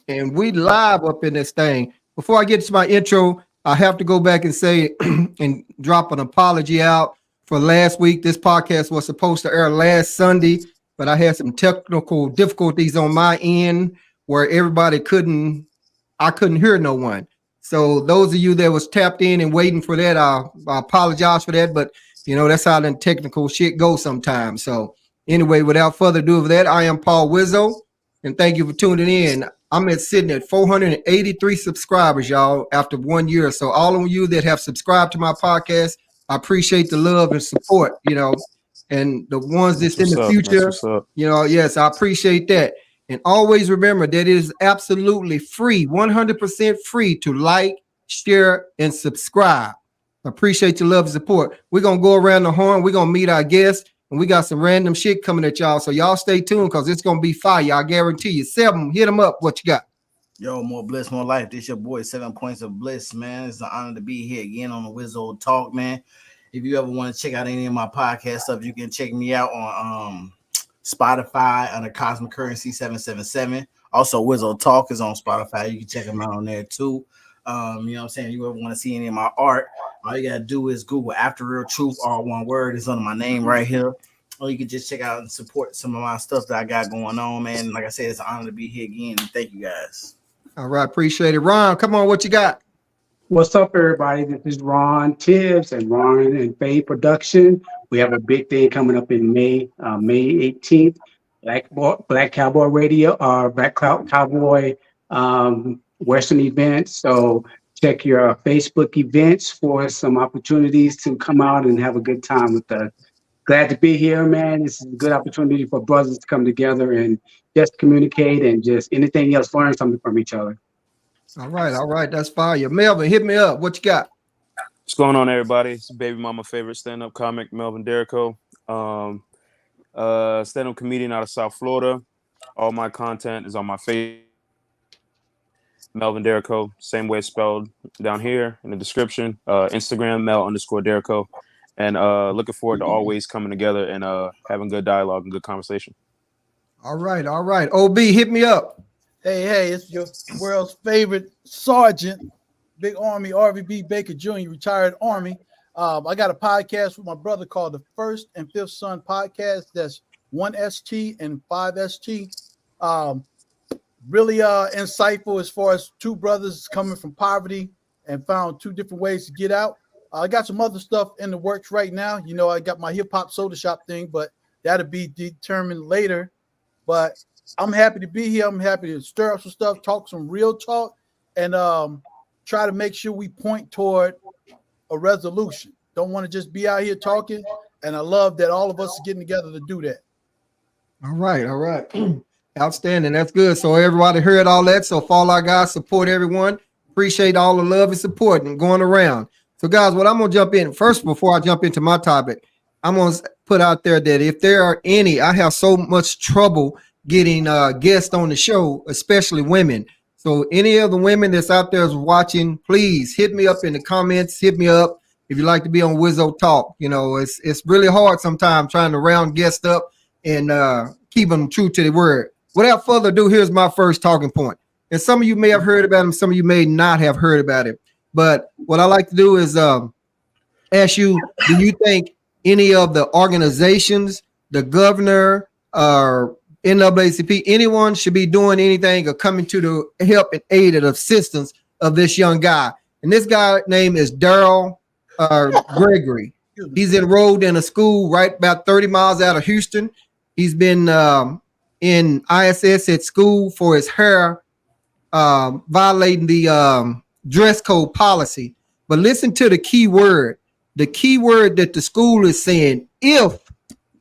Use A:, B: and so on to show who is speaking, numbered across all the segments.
A: and we live up in this thing. Before I get to my intro, I have to go back and say and drop an apology out for last week. This podcast was supposed to air last Sunday, but I had some technical difficulties on my end where everybody I couldn't hear no one. So those of you that was tapped in and waiting for that, I apologize for that. But that's how the technical shit goes sometimes. So anyway, without further ado of that, I am Paul Wizzo, and thank you for tuning in. I'm sitting at 483 subscribers, y'all, after 1 year. So all of you that have subscribed to my podcast, I appreciate the love and support, and the ones that's in the future, yes, I appreciate that. And always remember that it is absolutely free, 100% free to like, share, and subscribe. Appreciate your love and support. We're going to go around the horn. We're going to meet our guests, and we got some random shit coming at y'all. So y'all stay tuned because it's going to be fire. I guarantee you. Seven, hit them up. What you got?
B: Yo, more bliss, more life. This your boy, 7 Points of Bliss, man. It's an honor to be here again on the Wizzo Talk, man. If you ever want to check out any of my podcast stuff, you can check me out on Spotify under Cosmic Currency 777. Also, Wizzo Talk is on Spotify. You can check them out on there too. You know what I'm saying? You ever want to see any of my art, all you gotta do is Google After Real Truth, all one word. It's under my name right here. Or you can just check out and support some of my stuff that I got going on, man. Like I said, it's an honor to be here again. And thank you guys.
A: All right, appreciate it. Ron, come on, what you got?
C: What's up, everybody? This is Ron Tibbs and Ron and Faye Production. We have a big thing coming up in May 18th. Black Cowboy Radio, Black Cowboy Western events. So check your Facebook events for some opportunities to come out and have a good time with us. Glad to be here, man. This is a good opportunity for brothers to come together and just communicate and just anything else, learn something from each other.
A: All right. That's fire. Melvin, hit me up. What you got?
D: What's going on, everybody? It's baby mama favorite stand-up comic, Melvin Derrico. Stand-up comedian out of South Florida. All my content is on my face. Melvin Derrico, same way it's spelled down here in the description. Instagram, Mel_Derrico. And looking forward to always coming together and having good dialogue and good conversation.
A: All right. OB, hit me up.
E: Hey, it's your world's favorite sergeant, Big Army RVB Baker Jr., retired Army. I got a podcast with my brother called the First and Fifth Son Podcast. That's 1ST and 5ST. Really insightful as far as two brothers coming from poverty and found two different ways to get out. I got some other stuff in the works right now. I got my hip hop soda shop thing, but that'll be determined later. But I'm happy to be here. I'm happy to stir up some stuff, talk some real talk, and try to make sure we point toward a resolution. Don't want to just be out here talking, and I love that all of us are getting together to do that.
A: All right. Outstanding. That's good. So everybody heard all that. So for all our guys, support everyone. Appreciate all the love and support and going around. So guys, what I'm going to jump in first before I jump into my topic, I'm going to put out there that if there are any, I have so much trouble getting guests on the show, especially women. So any of the women that's out there is watching, please hit me up in the comments. Hit me up if you'd like to be on Wizzo Talk. It's really hard sometimes trying to round guests up and keep them true to the word. Without further ado, here's my first talking point. And some of you may have heard about him, some of you may not have heard about it. But what I like to do is ask you, do you think any of the organizations, the governor, or NAACP, anyone should be doing anything or coming to the help and aid and assistance of this young guy? And this guy name is Daryl Gregory. He's enrolled in a school right about 30 miles out of Houston. He's been in ISS at school for his hair, violating the dress code policy. But listen to the key word. The key word that the school is saying, if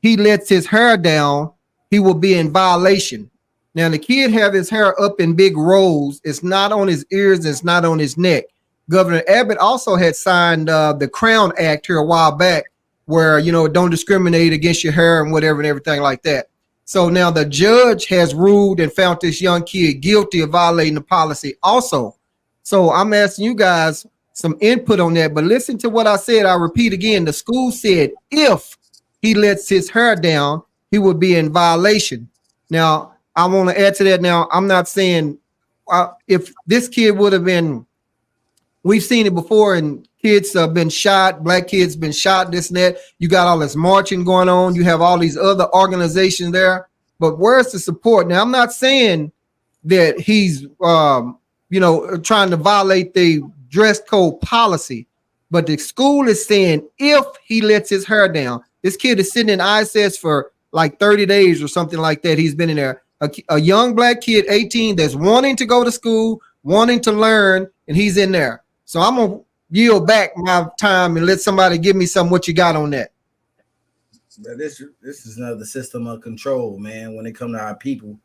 A: he lets his hair down, he will be in violation. Now, the kid have his hair up in big rolls. It's not on his ears. It's not on his neck. Governor Abbott also had signed the Crown Act here a while back where, don't discriminate against your hair and whatever and everything like that. So now the judge has ruled and found this young kid guilty of violating the policy also. So I'm asking you guys some input on that. But listen to what I said. I repeat again. The school said if he lets his hair down, he would be in violation. Now, I want to add to that. Now, I'm not saying if this kid would have been, we've seen it before, and kids have been shot, black kids been shot, this and that. You got all this marching going on. You have all these other organizations there. But where's the support? Now, I'm not saying that he's, trying to violate the dress code policy, but the school is saying if he lets his hair down, this kid is sitting in ISS for like 30 days or something like that. He's been in there. A young black kid, 18, that's wanting to go to school, wanting to learn, and he's in there. So I'm going to yield back my time and let somebody give me what you got on that.
B: But this is another system of control, man, when it comes to our people.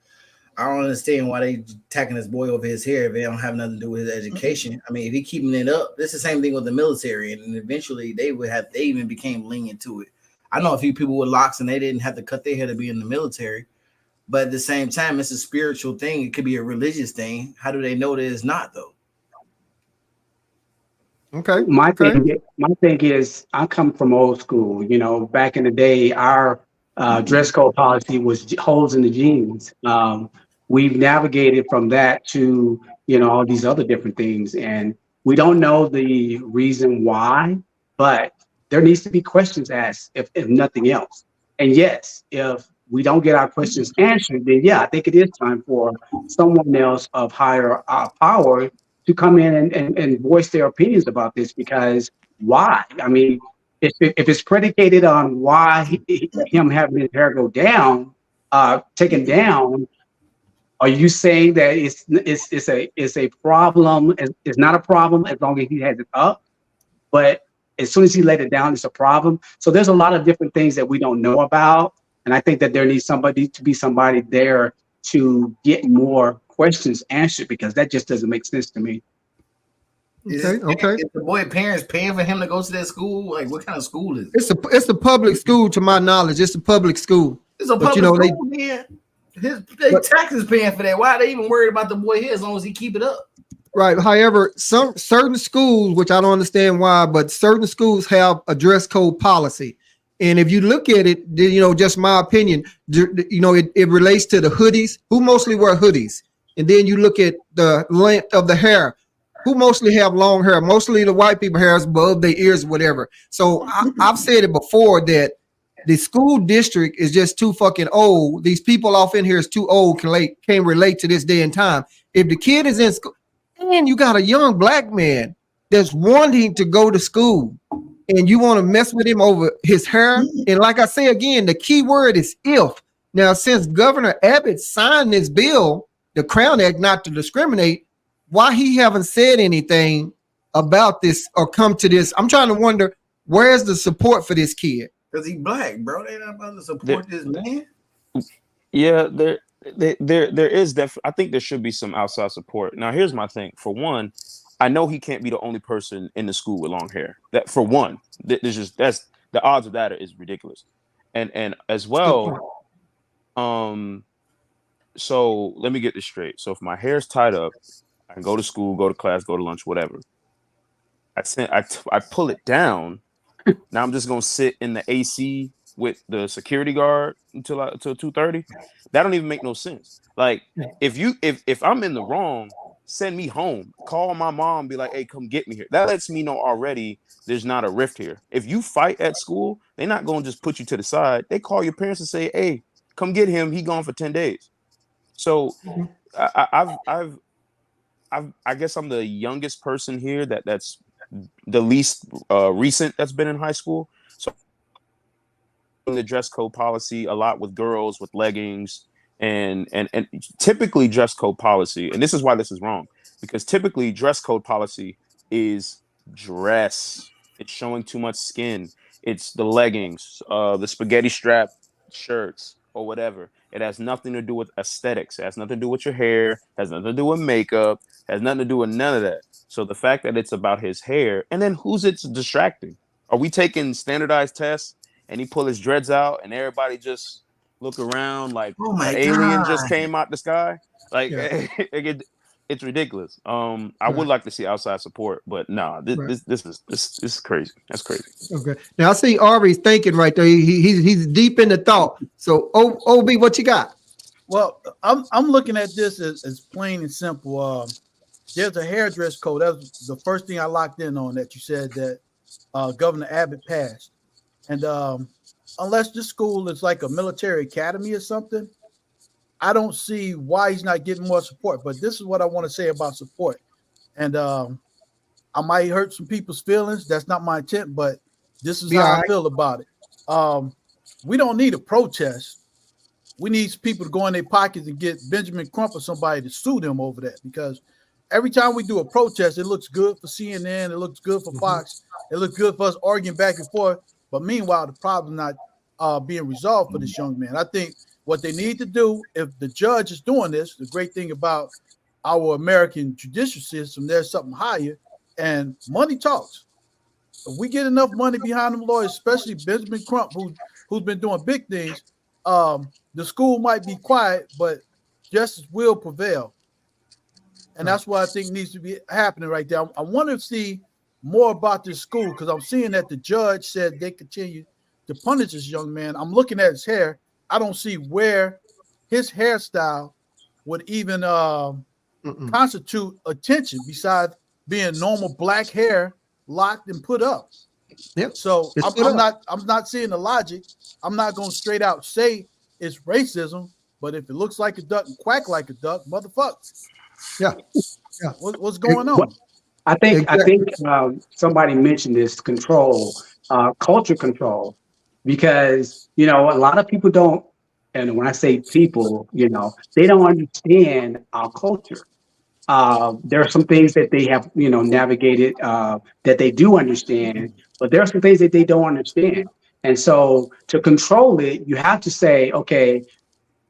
B: I don't understand why they attacking this boy over his hair if they don't have nothing to do with his education. I mean, if he keeping it up, it's the same thing with the military, and eventually they even became lenient to it. I know a few people with locks and they didn't have to cut their hair to be in the military, but at the same time, it's a spiritual thing. It could be a religious thing. How do they know that it's not, though?
A: Okay.
C: My thing is, I come from old school. You know, back in the day, our dress code policy was holes in the jeans. We've navigated from that to, all these other different things, and we don't know the reason why, but there needs to be questions asked, if nothing else. And yes, if we don't get our questions answered, then yeah, I think it is time for someone else of higher power to come in and voice their opinions about this, because why? I mean, if it's predicated on why him having his hair go down, taken down, are you saying that it's a problem? It's not a problem as long as he has it up, but as soon as he let it down, it's a problem. So there's a lot of different things that we don't know about, and I think that there needs to be somebody there to get more questions answered, because that just doesn't make sense to me.
A: Okay.
B: Is the boy parents paying for him to go to that school? Like, what kind of school is it?
A: It's a public school, to my knowledge. It's a public school.
B: It's a public school, man. Their taxes paying for that. Why are they even worried about the boy here as long as he keep it up?
A: Right. However, certain schools, which I don't understand why, but certain schools have a dress code policy. And if you look at it, just my opinion, it relates to the hoodies. Who mostly wear hoodies? And then you look at the length of the hair. Who mostly have long hair? Mostly the white people hair is above their ears, whatever. So I've said it before that the school district is just too fucking old. These people off in here is too old, can't relate to this day and time. If the kid is in school, and you got a young black man that's wanting to go to school, and you want to mess with him over his hair, and like I say again, the key word is if. Now, since Governor Abbott signed this bill, the Crown Act not to discriminate, why he haven't said anything about this or come to this? I'm trying to wonder, where's the support for this kid?
B: Because he's black, bro. They not about to support this man.
D: Yeah, there is I think there should be some outside support. Now, here's my thing. For one, I know he can't be the only person in the school with long hair. That for one, that's the odds of that is ridiculous. And as well, so let me get this straight. So if my hair's tied up, I can go to school, go to class, go to lunch, whatever. I pull it down. Now I'm just gonna sit in the AC with the security guard until 2:30. That don't even make no sense. Like if I'm in the wrong, send me home. Call my mom, be like, hey, come get me here. That lets me know already there's not a rift here. If you fight at school, they're not gonna just put you to the side. They call your parents and say, hey, come get him. He gone for 10 days. So I guess I'm the youngest person here that's the least recent that's been in high school. So the dress code policy a lot with girls with leggings and typically dress code policy, and this is why this is wrong, because typically dress code policy is dress. It's showing too much skin. It's the leggings, the spaghetti strap shirts or whatever. It has nothing to do with aesthetics. It has nothing to do with your hair. It has nothing to do with makeup. It has nothing to do with none of that. So the fact that it's about his hair, and then who's it's distracting? Are we taking standardized tests and he pull his dreads out and everybody just look around like an alien just came out the sky? Like it's ridiculous. I would like to see outside support, but this is crazy. That's crazy.
A: Okay. Now I see Ari's thinking right there. He's deep in the thought. So OB, what you got?
E: Well, I'm looking at this as plain and simple. There's a hairdress code. That was the first thing I locked in on that you said that Governor Abbott passed. And unless this school is like a military academy or something, I don't see why he's not getting more support. But this is what I want to say about support. And I might hurt some people's feelings. That's not my intent, but this is how I feel about it. We don't need a protest. We need people to go in their pockets and get Benjamin Crump or somebody to sue them over that, because every time we do a protest, it looks good for CNN, it looks good for Fox, it looks good for us arguing back and forth. But meanwhile, the problem's not being resolved for this young man. I think what they need to do, if the judge is doing this, the great thing about our American judicial system, there's something higher, and money talks. If we get enough money behind them lawyers, especially Benjamin Crump, who's been doing big things, the school might be quiet, but justice will prevail. And that's what I think needs to be happening right there. I want to see more about this school, because I'm seeing that the judge said they continue to punish this young man. I'm looking at his hair. I don't see where his hairstyle would even constitute attention besides being normal black hair locked and put up.
A: Yep.
E: So I'm not seeing the logic. I'm not going to straight out say it's racism, but if it looks like a duck and quack like a duck, motherfucker.
A: Yeah.
E: What's going on?
C: I think somebody mentioned this control, culture control, because a lot of people don't, and when I say people, they don't understand our culture. There are some things that they have, navigated that they do understand, but there are some things that they don't understand. And so to control it, you have to say, okay,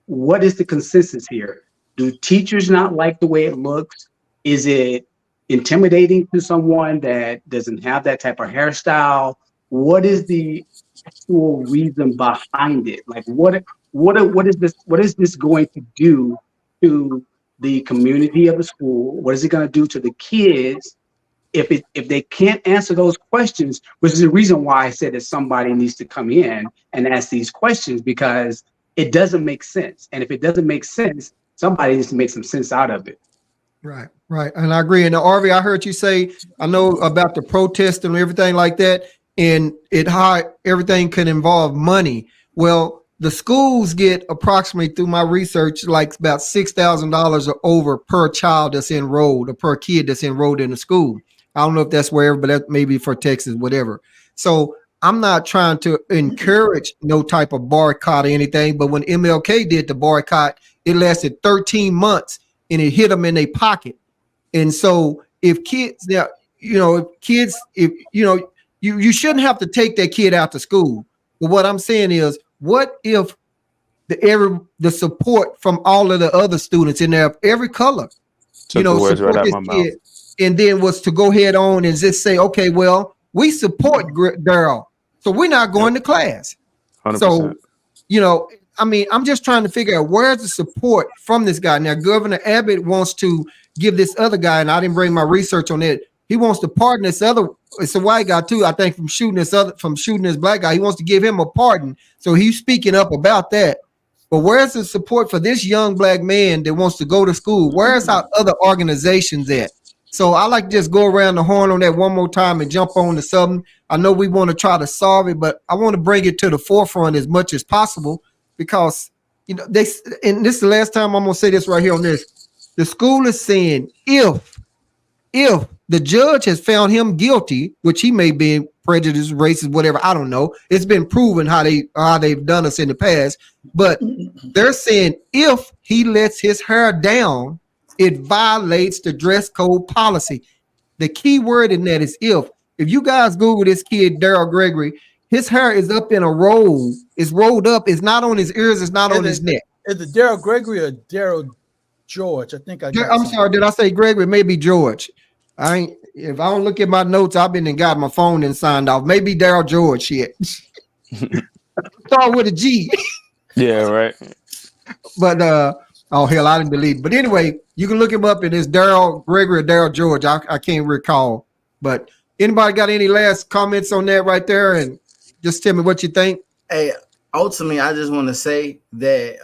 C: what is the consensus here? Do teachers not like the way it looks? Is it intimidating to someone that doesn't have that type of hairstyle? What is the actual reason behind it? Like what is this going to do to the community of the school? What is it going to do to the kids if they can't answer those questions? Which is the reason why I said that somebody needs to come in and ask these questions, because it doesn't make sense. And if it doesn't make sense, somebody needs to make some sense out of it.
A: Right. And I agree. And RV, I heard you say, I know about the protest and everything like that, and how everything could involve money. Well, the schools get approximately, through my research, like about $6,000 or over per child that's enrolled, or per kid that's enrolled in the school. I don't know if that's wherever, but that may be for Texas, whatever. So I'm not trying to encourage no type of boycott or anything, but when MLK did the boycott, it lasted 13 months and it hit them in their pocket. And so if kids, you shouldn't have to take that kid out to school. But what I'm saying is, what if the support from all of the other students in there, every color,
D: Took the words right out
A: this
D: my
A: kid,
D: mouth.
A: and then was to go ahead on and just say, okay, well, we support Daryl, so we're not going to class.
D: 100%.
A: So, I'm just trying to figure out where's the support from this guy. Now, Governor Abbott wants to give this other guy, and I didn't bring my research on it. He wants to pardon this other. It's a white guy too, I think, from shooting this black guy. He wants to give him a pardon. So he's speaking up about that. But where's the support for this young black man that wants to go to school? Where's our other organizations at? So I like to just go around the horn on that one more time and jump on to something. I know we want to try to solve it, but I want to bring it to the forefront as much as possible, because and this is the last time I'm gonna say this right here on this. The school is saying if the judge has found him guilty, which he may be prejudiced, racist, whatever, I don't know. It's been proven how they've done us in the past, but they're saying if he lets his hair down, it violates the dress code policy. The key word in that is if. If you guys Google this kid, Daryl Gregory, his hair is up in a roll. It's rolled up. It's not on his ears. It's not on his neck.
E: Is it Daryl Gregory or Daryl George? I think
A: I'm sorry. Did I say Gregory? Maybe George. If I don't look at my notes, I've been and got my phone and signed off. Maybe Daryl George shit. Start with a G.
D: Yeah, right.
A: But oh hell, I didn't delete it. But anyway, you can look him up, and it's Daryl Gregory or Daryl George. I can't recall. But anybody got any last comments on that right there? And just tell me what you think.
B: Hey, ultimately, I just want to say that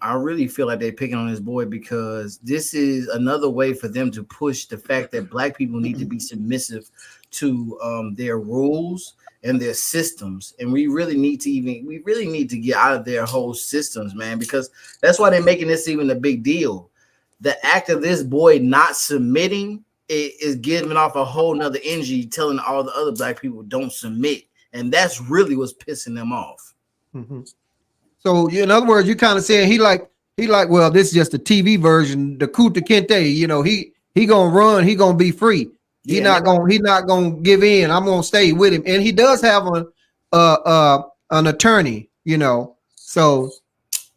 B: I really feel like they're picking on this boy because this is another way for them to push the fact that black people need to be submissive to their rules and their systems, and we really need to get out of their whole systems, man, because that's why they're making this even a big deal. The act of this boy not submitting is giving off a whole nother energy, telling all the other black people don't submit, and that's really what's pissing them off.
A: Mhm. So in other words, you kind of saying he like, well, this is just the TV version, the Kuta Kente. He gonna run, he gonna be free.
B: Yeah, and
A: He not gonna give in. I'm gonna stay with him, and he does have an attorney. So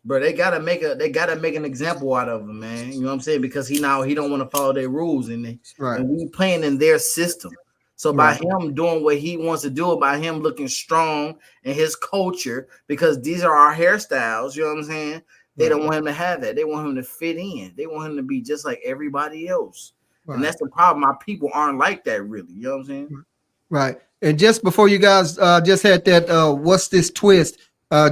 B: bro, they gotta make an example out of him, man. You know what I'm saying? Because he don't want to follow their rules, and
A: right,
B: we playing in their system. So by
A: right,
B: him doing what he wants to do, by him looking strong in his culture, because these are our hairstyles, you know what I'm saying? They don't want him to have that. They want him to fit in. They want him to be just like everybody else. And
A: right,
B: that's the problem. Our people aren't like that, really. You know what I'm saying?
A: right. And just before you guys just had that, what's this twist?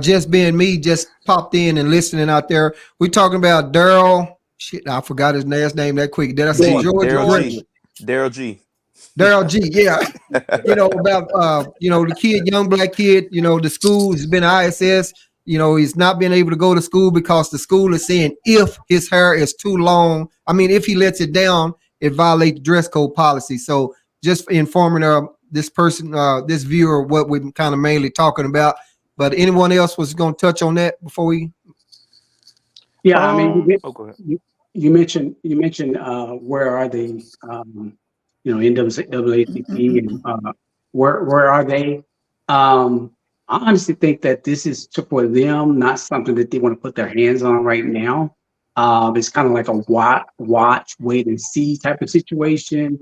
A: Just being me, just popped in and listening out there. We talking about Daryl. Shit, I forgot his last name that quick. Did I say
C: George,
A: George or
D: Daryl
A: Drake?
D: G. Daryl G.
A: Daryl G. Yeah. About the kid, young black kid, the school has been ISS. He's not been able to go to school because the school is saying if his hair is too long, I mean, if he lets it down, it violates the dress code policy. So just informing this person, this viewer, what we're kind of mainly talking about. But anyone else was going to touch on that before we?
C: yeah, I mean,
D: Go ahead.
C: you mentioned where are they? NAACP and where are they? I honestly think that this is for them, not something that they want to put their hands on right now. It's kind of like a watch, wait and see type of situation.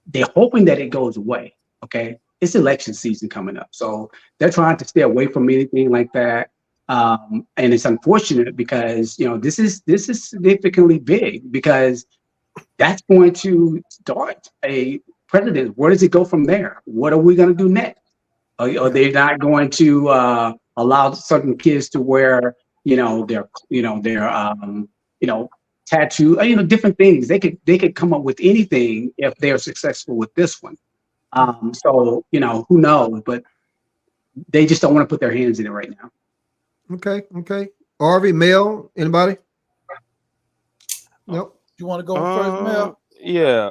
C: They're hoping that it goes away. Okay, it's election season coming up, so they're trying to stay away from anything like that. And it's unfortunate because this is significantly big because that's going to start a precedent. Where does it go from there? What are we going to do next? Are they not going to allow certain kids to wear, their tattoo, different things? They could come up with anything if they're successful with this one. So who knows? But they just don't want to put their hands in it right now.
A: Okay. Harvey, Mel, anybody? Nope.
E: You want to go first, Mel?
D: Yeah.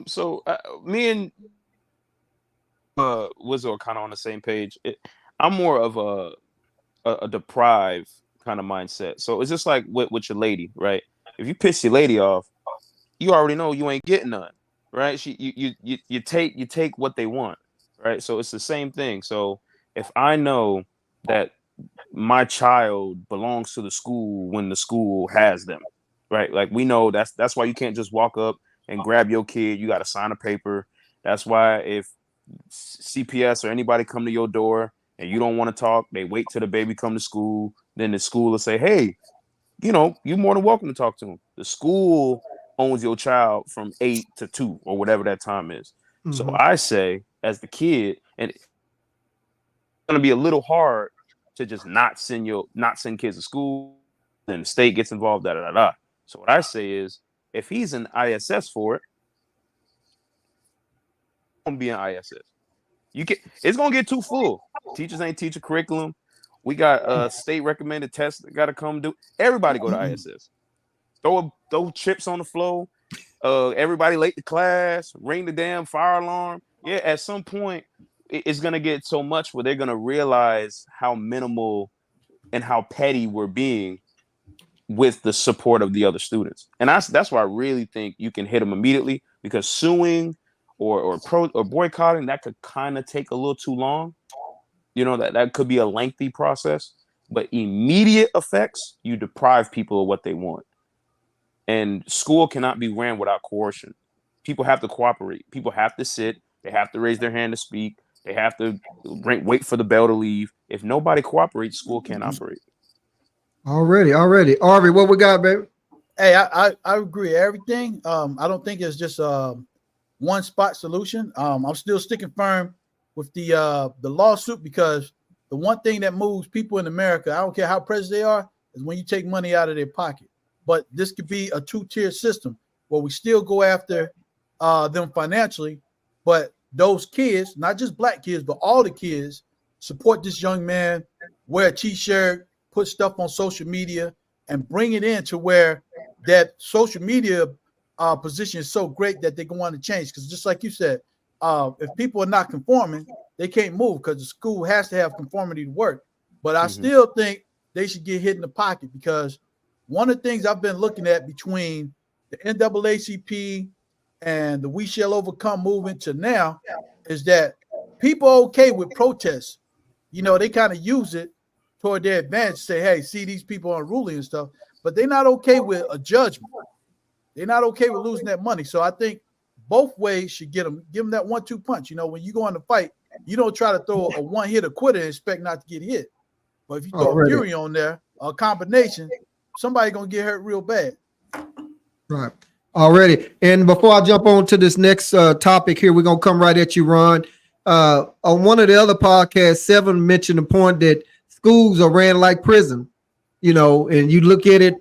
D: So me and Wizzo are kind of on the same page. I'm more of a deprived kind of mindset. So it's just like with your lady, right? If you piss your lady off, you already know you ain't getting none, right? You take what they want, right? So it's the same thing. So if I know that my child belongs to the school when the school has them, right? Like we know that's why you can't just walk up and grab your kid. You got to sign a paper. That's why if CPS or anybody come to your door and you don't want to talk, they wait till the baby come to school. Then the school will say, hey, you're more than welcome to talk to them. The school owns your child from 8 to 2 or whatever that time is. So
A: Mhm.
D: I say, as the kid, and it's gonna be a little hard to just not send kids to school, then the state gets involved, da da da da. So what I say is, if he's an ISS for it, I'm gonna be an ISS. It's gonna get too full. Teachers ain't teaching curriculum. We got state recommended tests that gotta come do. Everybody go to ISS. Throw chips on the floor. Everybody late to class. Ring the damn fire alarm. Yeah, at some point, it's gonna get so much where they're gonna realize how minimal and how petty we're being with the support of the other students. And that's why I really think you can hit them immediately, because suing or boycotting, that could kind of take a little too long. That could be a lengthy process. But immediate effects, you deprive people of what they want. And school cannot be ran without coercion. People have to cooperate. People have to sit. They have to raise their hand to speak. They have to wait for the bell to leave. If nobody cooperates, school can't operate.
A: Already. Harvey, what we got, baby?
E: Hey, I agree everything. I don't think it's just one spot solution. I'm still sticking firm with the lawsuit because the one thing that moves people in America, I don't care how prejudiced they are, is when you take money out of their pocket. But this could be a two-tier system where we still go after them financially, but those kids, not just black kids, but all the kids, support this young man, wear a t-shirt, put stuff on social media, and bring it in to where that social media position is so great that they can want to change. Because just like you said, if people are not conforming, they can't move because the school has to have conformity to work. But I still think they should get hit in the pocket, because one of the things I've been looking at between the NAACP and the We Shall Overcome movement to now is that people are okay with protests. You know, they kind of use it toward their advantage, say, hey, see, these people are unruly and stuff, but they're not okay with a judgment. They're not okay with losing that money. So I think both ways should give them that 1-2 punch. You know, when you go in the fight, you don't try to throw a one-hitter quitter and expect not to get hit. But if you throw a fury on there, a combination, somebody gonna get hurt real bad.
A: Right. Already. And before I jump on to this next topic here, we're gonna come right at you, Ron. On one of the other podcasts, Seven mentioned the point that schools are ran like prison. You know, and you look at it,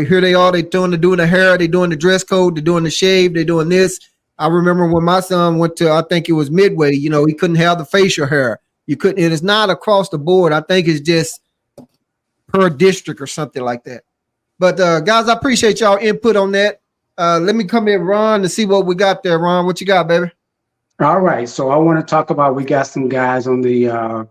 A: here they are, they're doing the hair, they're doing the dress code, they're doing the shave, they're doing this. I remember when my son went to, I think it was Midway, you know, he couldn't have the facial hair. You couldn't, and it's not across the board. I think it's just per district or something like that. But guys, I appreciate y'all input on that. Let me come in, Ron, to see what we got there. Ron, what you got, baby?
C: All right, so I want to talk about, we got some guys on the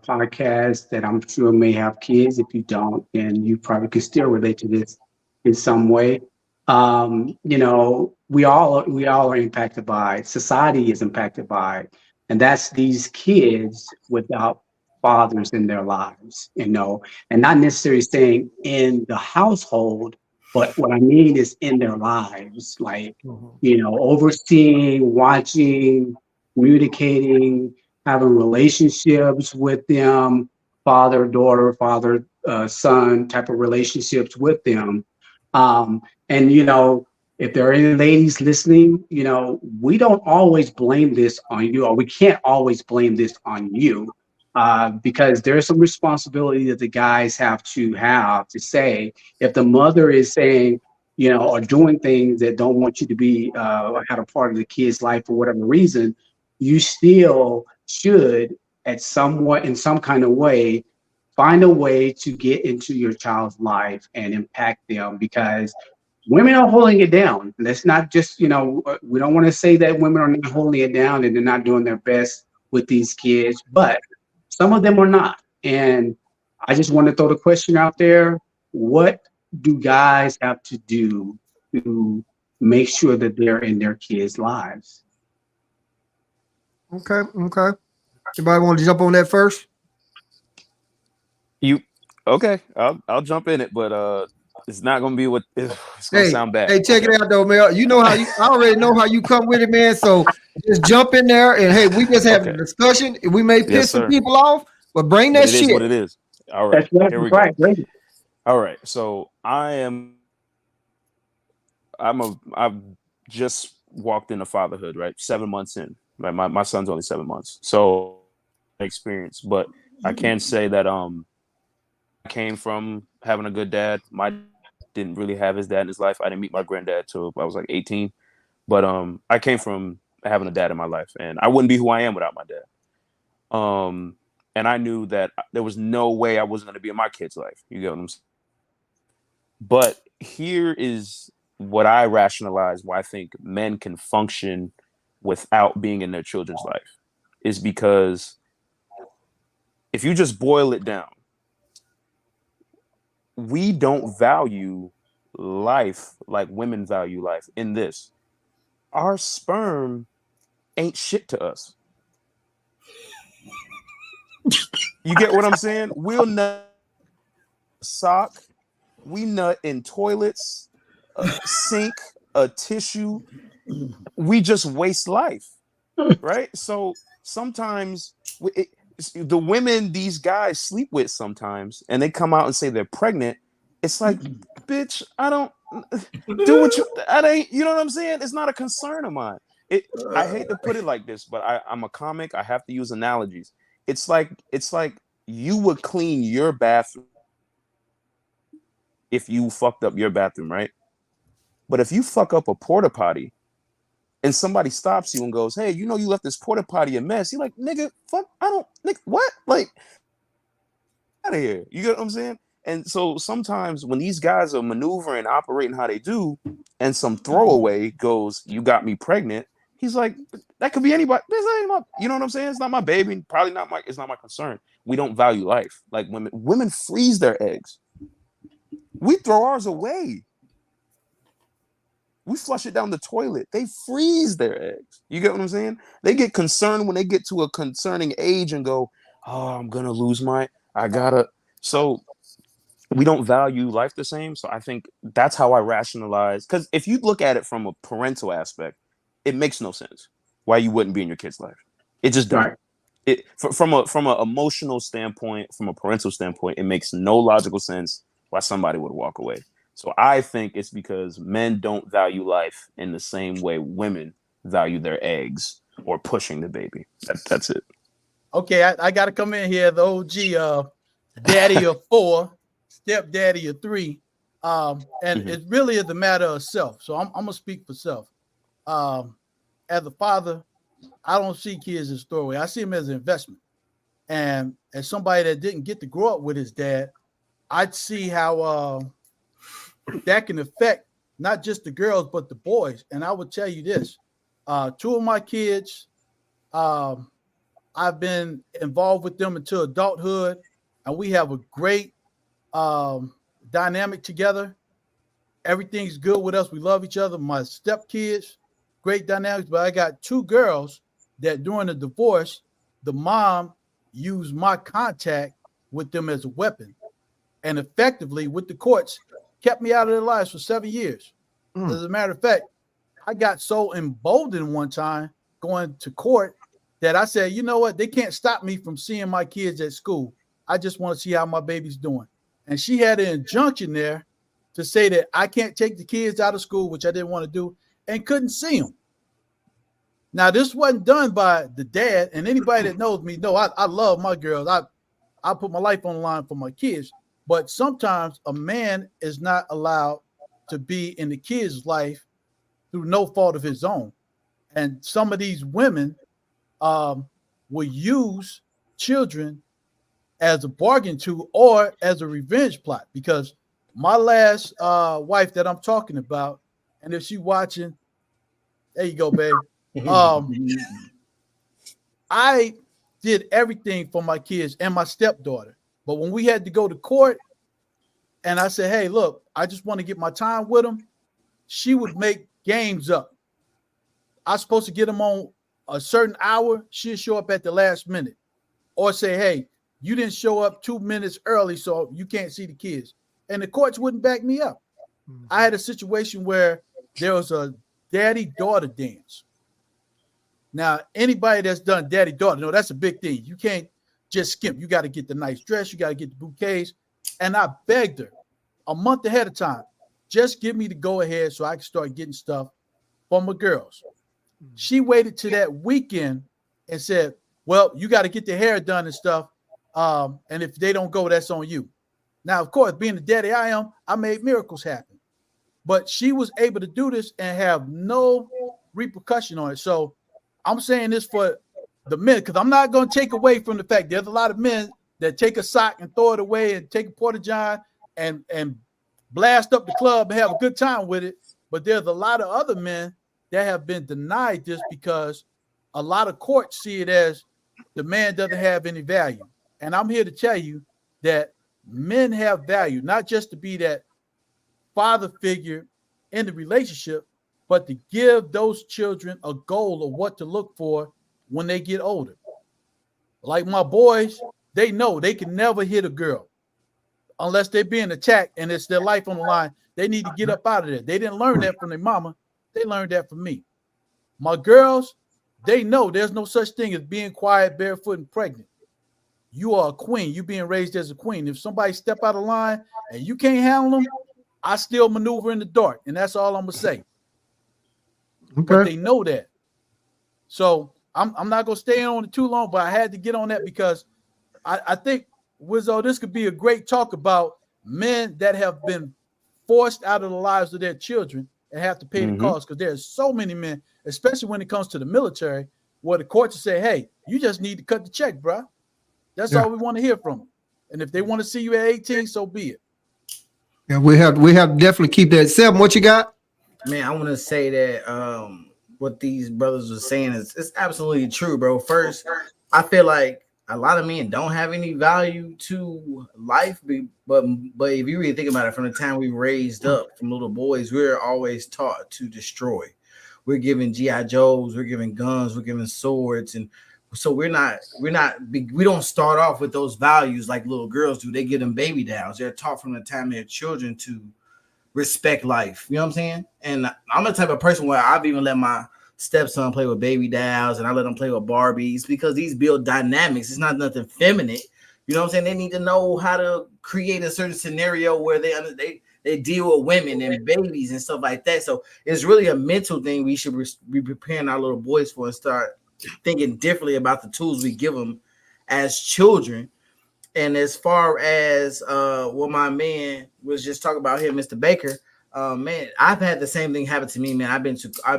C: podcast that I'm sure may have kids. If you don't, then you probably could still relate to this in some way. You know, we all are impacted by it. Society is impacted by it, and that's these kids without fathers in their lives, you know, and not necessarily saying in the household, but what I mean is in their lives, like, you know, overseeing, watching, communicating, having relationships with them, father, daughter, father, son type of relationships with them. And, you know, if there are any ladies listening, you know, we don't always blame this on you, or we can't always blame this on you, because there's some responsibility that the guys have to say, if the mother is saying, you know, or doing things that don't want you to be had a part of the kid's life for whatever reason, you still should in some kind of way, find a way to get into your child's life and impact them, because women are holding it down. Let's not just, you know, we don't want to say that women are not holding it down and they're not doing their best with these kids, but some of them are not. And I just want to throw the question out there. What do guys have to do to make sure that they're in their kids' lives?
A: Okay. Anybody want to jump on that first?
D: Okay, I'll jump in it, but it's not gonna be what it's gonna sound bad.
A: Hey, check it out though, man. You know how I already know how you come with it, man. So just jump in there and hey, we just have a discussion. We may piss some people off, but bring that shit.
D: It is what it is. All right, here we go.
C: Right.
D: All right, so I've just walked into fatherhood, right? 7 months in, right? My son's only 7 months, so experience, but I can say that I came from having a good dad. My didn't really have his dad in his life. I didn't meet my granddad till I was like 18, but I came from having a dad in my life, and I wouldn't be who I am without my dad. And I knew that there was no way I wasn't going to be in my kid's life. You get what I'm saying? But here is what I rationalize why I think men can function without being in their children's life, is because if you just boil it down, we don't value life like women value life in this. Our sperm ain't shit to us. You get what I'm saying? We'll nut sock. We nut in toilets, a sink, a tissue. We just waste life, right? So sometimes the women these guys sleep with sometimes, and they come out and say they're pregnant. It's like, bitch, I don't do what you. You know what I'm saying? It's not a concern of mine. I hate to put it like this, but I'm a comic. I have to use analogies. It's like you would clean your bathroom if you fucked up your bathroom, right? But if you fuck up a porta potty and somebody stops you and goes, "Hey, you know you left this porta potty a mess," you're like, "Nigga, fuck, I don't, nigga, what?" Like, out of here. You get what I'm saying? And so sometimes when these guys are maneuvering, operating how they do, and some throwaway goes, "You got me pregnant," he's like, "That could be anybody. You know what I'm saying? It's not my baby. Probably not my. It's not my concern. We don't value life like women. Women freeze their eggs. We throw ours away. We flush it down the toilet. They freeze their eggs. You get what I'm saying? They get concerned when they get to a concerning age and go, "Oh, I'm gonna lose my. I gotta." So we don't value life the same. So I think that's how I rationalize. Because if you look at it from a parental aspect, it makes no sense why you wouldn't be in your kid's life. It just don't.
C: Right.
D: From a emotional standpoint, from a parental standpoint, it makes no logical sense why somebody would walk away. So I think it's because men don't value life in the same way women value their eggs or pushing the baby. That's it.
E: Okay, I got to come in here. The OG, daddy of 4, stepdaddy of 3, and it really is a matter of self. So I'm gonna speak for self. As a father, I don't see kids as throwaway. I see them as an investment. And as somebody that didn't get to grow up with his dad, I'd see how that can affect not just the girls but the boys. And I would tell you this: 2 of my kids, I've been involved with them until adulthood, and we have a great dynamic together. Everything's good with us. We love each other. My stepkids, great dynamics. But I got 2 girls that during the divorce, the mom used my contact with them as a weapon, and effectively with the courts kept me out of their lives for 7 years. As a matter of fact, I got so emboldened one time going to court that I said, you know what? They can't stop me from seeing my kids at school. I just want to see how my baby's doing. And she had an injunction there to say that I can't take the kids out of school, which I didn't want to do, and couldn't see them. Now, this wasn't done by the dad, and anybody that knows me know I love my girls. I put my life on the line for my kids. But sometimes a man is not allowed to be in the kid's life through no fault of his own. And some of these women will use children as a bargain tool or as a revenge plot. Because my last wife that I'm talking about, and if she's watching, there you go, babe. I did everything for my kids and my stepdaughter. But when we had to go to court and I said, hey, look, I just want to get my time with them, she would make games up. I was supposed to get them on a certain hour. She'd show up at the last minute or say, hey, you didn't show up 2 minutes early, so you can't see the kids. And the courts wouldn't back me up. I had a situation where there was a daddy-daughter dance. Now, anybody that's done daddy-daughter, no, that's a big thing. You can't just skimp. You got to get the nice dress. You got to get the bouquets. And I begged her a month ahead of time, just give me the go-ahead so I can start getting stuff for my girls. She waited to that weekend and said, well, you got to get the hair done and stuff. And if they don't go, that's on you. Now, of course, being the daddy I am, I made miracles happen. But she was able to do this and have no repercussion on it. So I'm saying this for the men, because I'm not going to take away from the fact there's a lot of men that take a sock and throw it away and take a porta-john and blast up the club and have a good time with it. But there's a lot of other men that have been denied this because a lot of courts see it as the man doesn't have any value. And I'm here to tell you that men have value, not just to be that father figure in the relationship, but to give those children a goal of what to look for when they get older. Like my boys, they know they can never hit a girl unless they're being attacked and it's their life on the line. They need to get up out of there. They didn't learn that from their mama. They learned that from me. My girls, they know there's no such thing as being quiet, barefoot, and pregnant. You are a queen. You're being raised as a queen. If somebody step out of line and you can't handle them, I still maneuver in the dark, and that's all I'm gonna say.
A: Okay.
E: But they know that. So I'm not gonna stay on it too long, but I had to get on that because I think Wizzo, this could be a great talk about men that have been forced out of the lives of their children and have to pay the cost, because there's so many men, especially when it comes to the military, where the courts say, hey, you just need to cut the check, bro. That's all we want to hear from them. And if they want to see you at 18, so be it.
A: Yeah, we have to definitely keep that. Seven, what you got?
B: Man, I want to say that what these brothers are saying is absolutely true, bro. First, I feel like a lot of men don't have any value to life, but if you really think about it, from the time we raised up from little boys, we're always taught to destroy. We're given GI Joes, we're given guns, we're given swords, and so we don't start off with those values like little girls do. They get them baby dolls. They're taught from the time they're children to respect life. You know what I'm saying? And I'm the type of person where I've even let my stepson play with baby dolls, and I let them play with Barbies, because these build dynamics. It's not nothing feminine. You know what I'm saying? They need to know how to create a certain scenario where they deal with women and babies and stuff like that. So it's really a mental thing we should be preparing our little boys for, and start thinking differently about the tools we give them as children. And as far as what my man was just talking about here, Mr. Baker, man, I've had the same thing happen to me, man. I've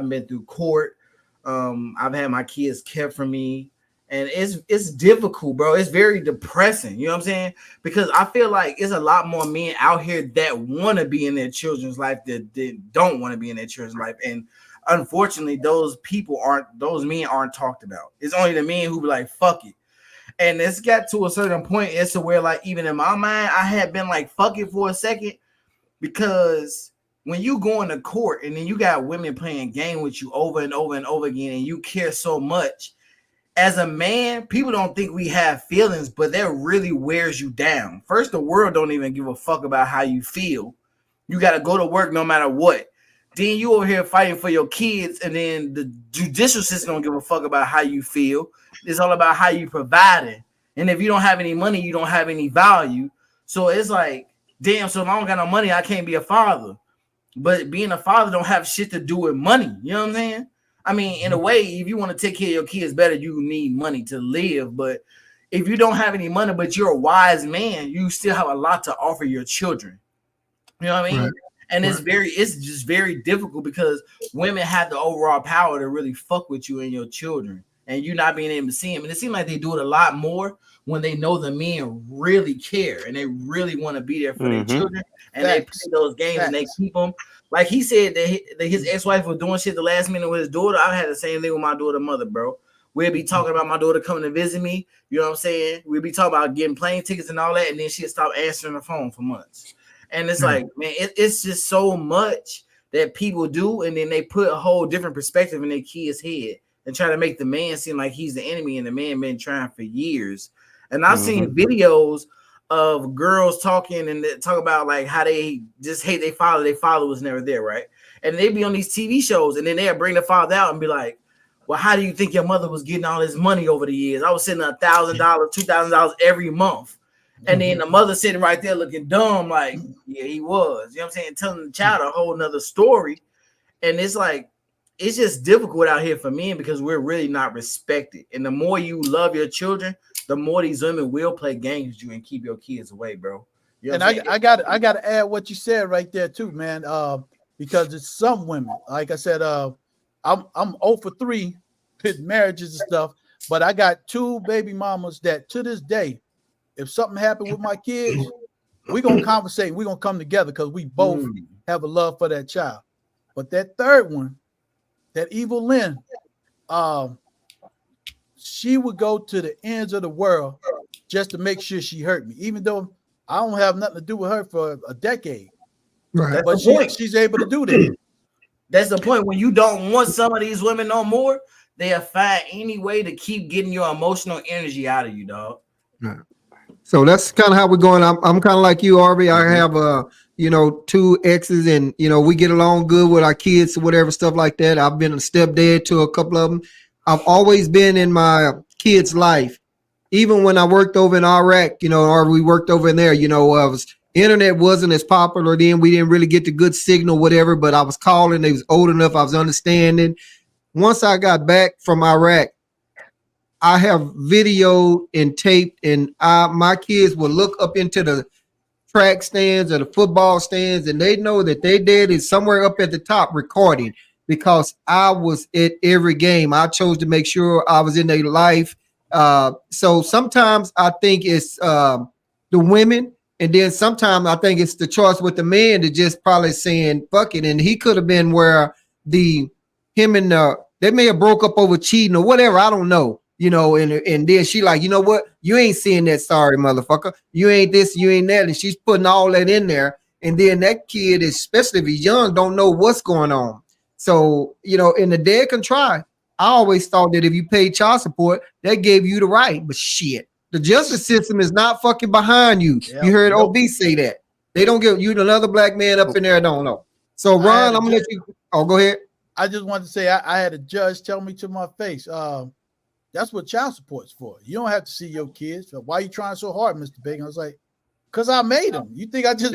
B: been through court. I've had my kids kept from me, and it's difficult, bro. It's very depressing. You know what I'm saying? Because I feel like it's a lot more men out here that want to be in their children's life that don't want to be in their children's life, and unfortunately, those men aren't talked about. It's only the men who be like, fuck it. And it's got to a certain point as to where, like, even in my mind, I had been like, fuck it for a second, because when you go into court and then you got women playing game with you over and over and over again, and you care so much, as a man, people don't think we have feelings, but that really wears you down. First, the world don't even give a fuck about how you feel. You got to go to work no matter what. Then you over here fighting for your kids, and then the judicial system don't give a fuck about how you feel. It's all about how you providing. And if you don't have any money, you don't have any value. So it's like, damn, so if I don't got no money, I can't be a father. But being a father don't have shit to do with money. You know what I'm saying? I mean, in a way, if you want to take care of your kids better, you need money to live. But if you don't have any money, but you're a wise man, you still have a lot to offer your children. You know what I mean? Right. And it's just very difficult, because women have the overall power to really fuck with you and your children, and you not being able to see them. And it seems like they do it a lot more when they know the men really care and they really want to be there for their children, and they play those games and they keep them. Like he said that his ex-wife was doing shit the last minute with his daughter. I had the same thing with my daughter mother, bro. We'll be talking about my daughter coming to visit me. You know what I'm saying? We'll be talking about getting plane tickets and all that, and then she'll stop answering the phone for months. And it's like, man, it's just so much that people do, and then they put a whole different perspective in their kid's head and try to make the man seem like he's the enemy, and the man been trying for years. And I've seen videos of girls talking and they talk about like how they just hate their father. Their father was never there, right? And they be on these TV shows, and then they'll bring the father out and be like, well, how do you think your mother was getting all this money over the years? I was sending $1,000, $2,000 every month. And then the mother sitting right there looking dumb, like, yeah, he was. You know what I'm saying? Telling the child a whole nother story. And it's like, it's just difficult out here for men, because we're really not respected. And the more you love your children, the more these women will play games with you and keep your kids away, bro. You know,
E: and I got to add what you said right there too, man. Because it's some women, like I said, I'm 0 for 3 with marriages and stuff, but I got 2 baby mamas that to this day, if something happened with my kids, we're going to conversate. We're going to come together, because we both have a love for that child. But that third one, that evil Lynn, she would go to the ends of the world just to make sure she hurt me, even though I don't have nothing to do with her for a decade.
A: Right.
E: But she's able to do that.
B: That's the point. When you don't want some of these women no more, they'll find any way to keep getting your emotional energy out of you, dog.
A: Right. So that's kind of how we're going. I'm kind of like you, Arby. I have 2 exes, and we get along good with our kids or whatever, stuff like that. I've been a stepdad to a couple of them. I've always been in my kids' life, even when I worked over in Iraq, or we worked over in there. Internet wasn't as popular then. We didn't really get the good signal, whatever. But I was calling. They was old enough. I was understanding. Once I got back from Iraq, I have video and tape, and my kids will look up into the track stands or the football stands, and they know that their dad is somewhere up at the top recording because I was at every game. I chose to make sure I was in their life. So sometimes I think it's the women, and then sometimes I think it's the choice with the man to just probably saying fuck it. And he could have been where him and they may have broke up over cheating or whatever. I don't know. And then she like, you know what? You ain't seeing that, sorry motherfucker. You ain't this, you ain't that, and she's putting all that in there. And then that kid, especially if he's young, don't know what's going on. So and the dad can try. I always thought that if you paid child support, that gave you the right. But shit, the justice system is not fucking behind you.
E: Yep.
A: You heard
E: Nope.
A: OB say that. They don't give you another black man up in there. Don't know. So Ron, I'm gonna let you. Oh, go ahead.
E: I just wanted to say I had a judge tell me to my face, that's what child support's for. You don't have to see your kids. So why are you trying so hard, Mr. Bacon? I was like, because I made them. You think I just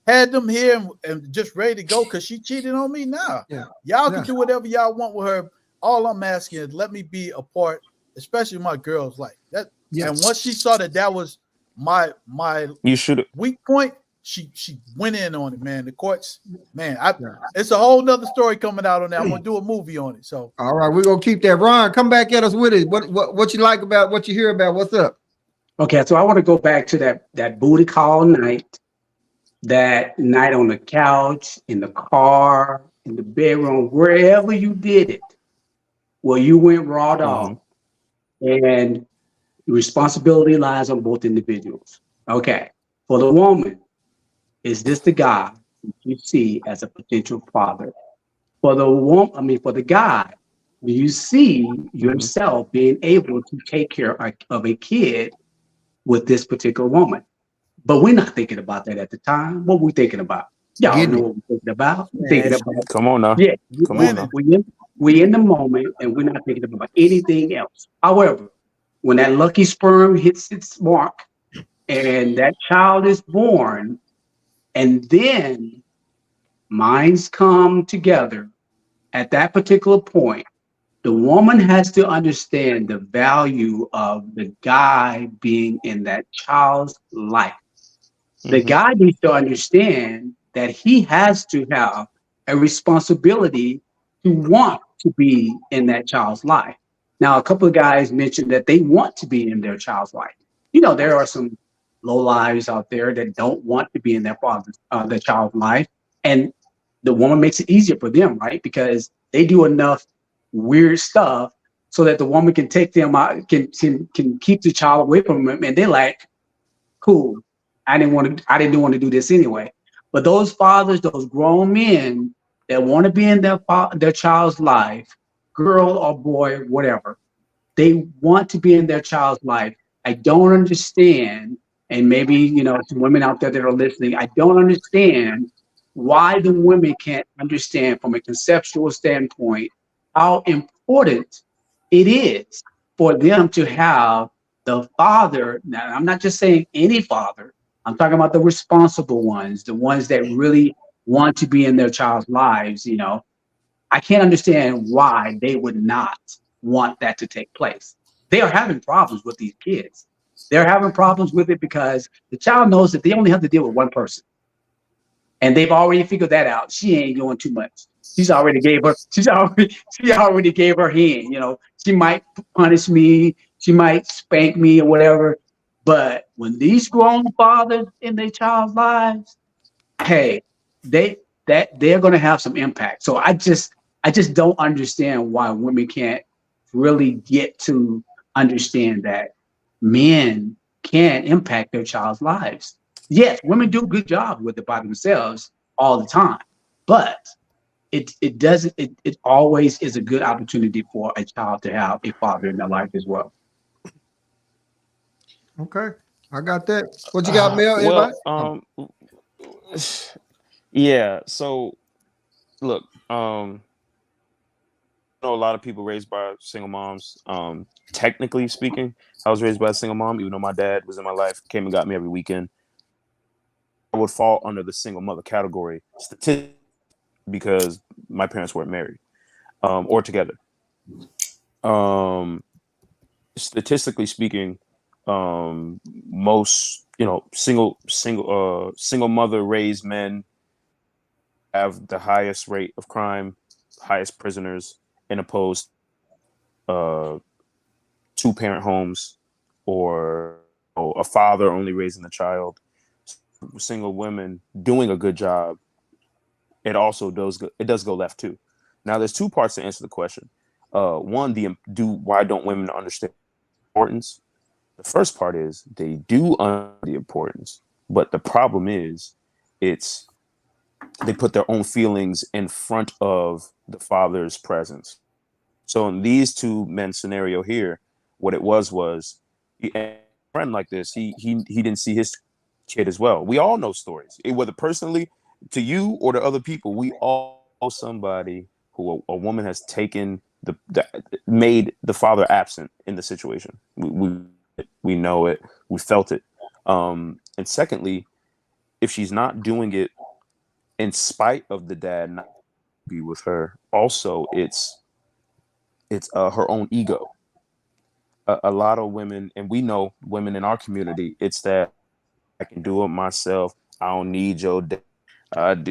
E: had them here and just ready to go because she cheated on me? Nah.
A: Yeah.
E: Y'all can do whatever y'all want with her. All I'm asking is let me be a part, especially my girls like that. Yes. And once she saw that was my
D: you should
E: weak point, she went in on it, man. The courts, man, it's a whole nother story coming out on that. I'm gonna do a movie on it. So
A: all right, we're gonna keep that. Ron, come back at us with it. What you like about what you hear about? What's up?
C: Okay, so I want to go back to that booty call night, that night on the couch, in the car, in the bedroom, wherever you did it, where you went raw dog, and the responsibility lies on both individuals. Okay, for the woman, is this the guy you see as a potential father? For the woman, for the guy, do you see yourself being able to take care of a kid with this particular woman? But we're not thinking about that at the time. What we're thinking about? Y'all know what we're thinking about. We're thinking about.
D: Come on now.
C: Yeah,
D: Come on now.
C: we're in the moment, and we're not thinking about anything else. However, when that lucky sperm hits its mark, and that child is born, and then minds come together at that particular point, the woman has to understand the value of the guy being in that child's life. The guy needs to understand that he has to have a responsibility to want to be in that child's life. Now, a couple of guys mentioned that they want to be in their child's life. There are some low lives out there that don't want to be in their their child's life, and the woman makes it easier for them, right? Because they do enough weird stuff so that the woman can take them out, can keep the child away from them, and they're like, cool. I didn't want to do this anyway. But those fathers, those grown men that want to be in their child's life, girl or boy, whatever, they want to be in their child's life. I don't understand, and maybe some women out there that are listening, I don't understand why the women can't understand from a conceptual standpoint how important it is for them to have the father. Now, I'm not just saying any father. I'm talking about the responsible ones, the ones that really want to be in their child's lives. I can't understand why they would not want that to take place. They are having problems with these kids. They're having problems with it because the child knows that they only have to deal with one person. And they've already figured that out. She ain't doing too much. She already gave her hand. She might punish me, she might spank me or whatever. But when these grown fathers in their child's lives, hey, they're going to have some impact. So I just don't understand why women can't really get to understand that men can impact their child's lives. Yes, women do a good job with it by themselves all the time, but it doesn't. It always is a good opportunity for a child to have a father in their life as well.
A: Okay, I got that. What you got, Mel?
D: Yeah. So, look, I know a lot of people raised by single moms. Technically speaking, I was raised by a single mom, even though my dad was in my life, came and got me every weekend. I would fall under the single mother category statistically because my parents weren't married or together. statistically speaking, most single mother raised men have the highest rate of crime, highest prisoners, in opposed two parent homes or a father only raising the child. Single women doing a good job, it also does go left too. Now there's two parts to answer the question. One, why don't women understand the importance? The first part is they do understand the importance, but the problem is it's they put their own feelings in front of the father's presence. So in these two men scenario here, what it was a friend like this, he didn't see his kid as well. We all know stories, whether personally to you or to other people. We all know somebody who a woman has taken made the father absent in the situation. We know it. We felt it. And secondly, if she's not doing it in spite of the dad not be with her, also it's her own ego. A lot of women, and we know women in our community, it's that I can do it myself. I don't need your dad.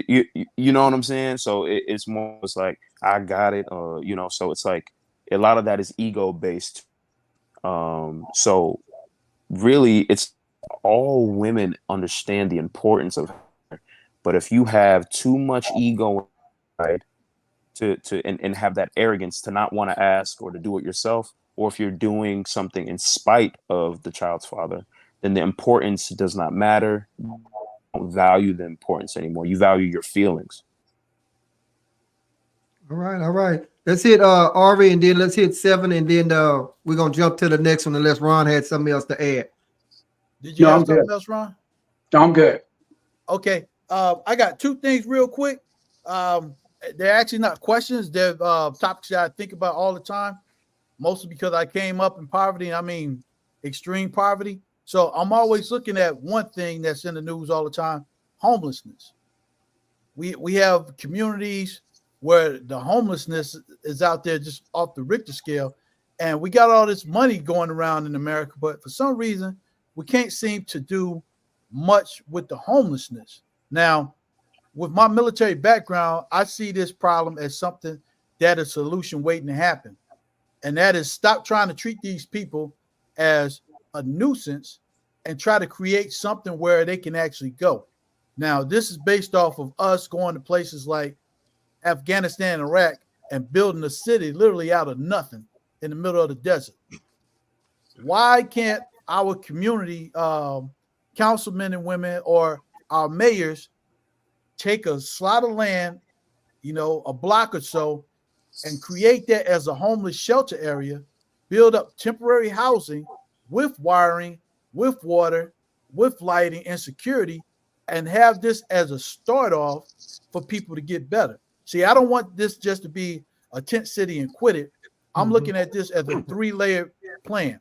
D: You know what I'm saying? So it's more, it's like, I got it. So it's like a lot of that is ego based. So really it's all women understand the importance of her. But if you have too much ego and have that arrogance to not want to ask or to do it yourself, or if you're doing something in spite of the child's father, then the importance does not matter. You don't value the importance anymore. You value your feelings.
A: All right. Let's hit RV, and then let's hit 7, and then we're gonna jump to the next one unless Ron had something else to add.
E: Did you
C: No,
E: have
C: I'm
E: something
C: good.
E: else, Ron?
C: I'm good.
E: Okay. I got two things real quick. They're actually not questions. They're topics that I think about all the time, mostly because I came up in poverty. I mean, extreme poverty. So I'm always looking at one thing that's in the news all the time: homelessness. We have communities where the homelessness is out there just off the Richter scale, and we got all this money going around in America, but for some reason we can't seem to do much with the homelessness. Now, with my military background, I see this problem as something that is a solution waiting to happen. And that is stop trying to treat these people as a nuisance and try to create something where they can actually go. Now, this is based off of us going to places like Afghanistan and Iraq and building a city literally out of nothing in the middle of the desert. Why can't our community councilmen and women or our mayors take a slot of land, a block or so, and create that as a homeless shelter area, build up temporary housing with wiring, with water, with lighting and security, and have this as a start off for people to get better. See, I don't want this just to be a tent city and quit it. I'm looking at this as a 3-layered plan.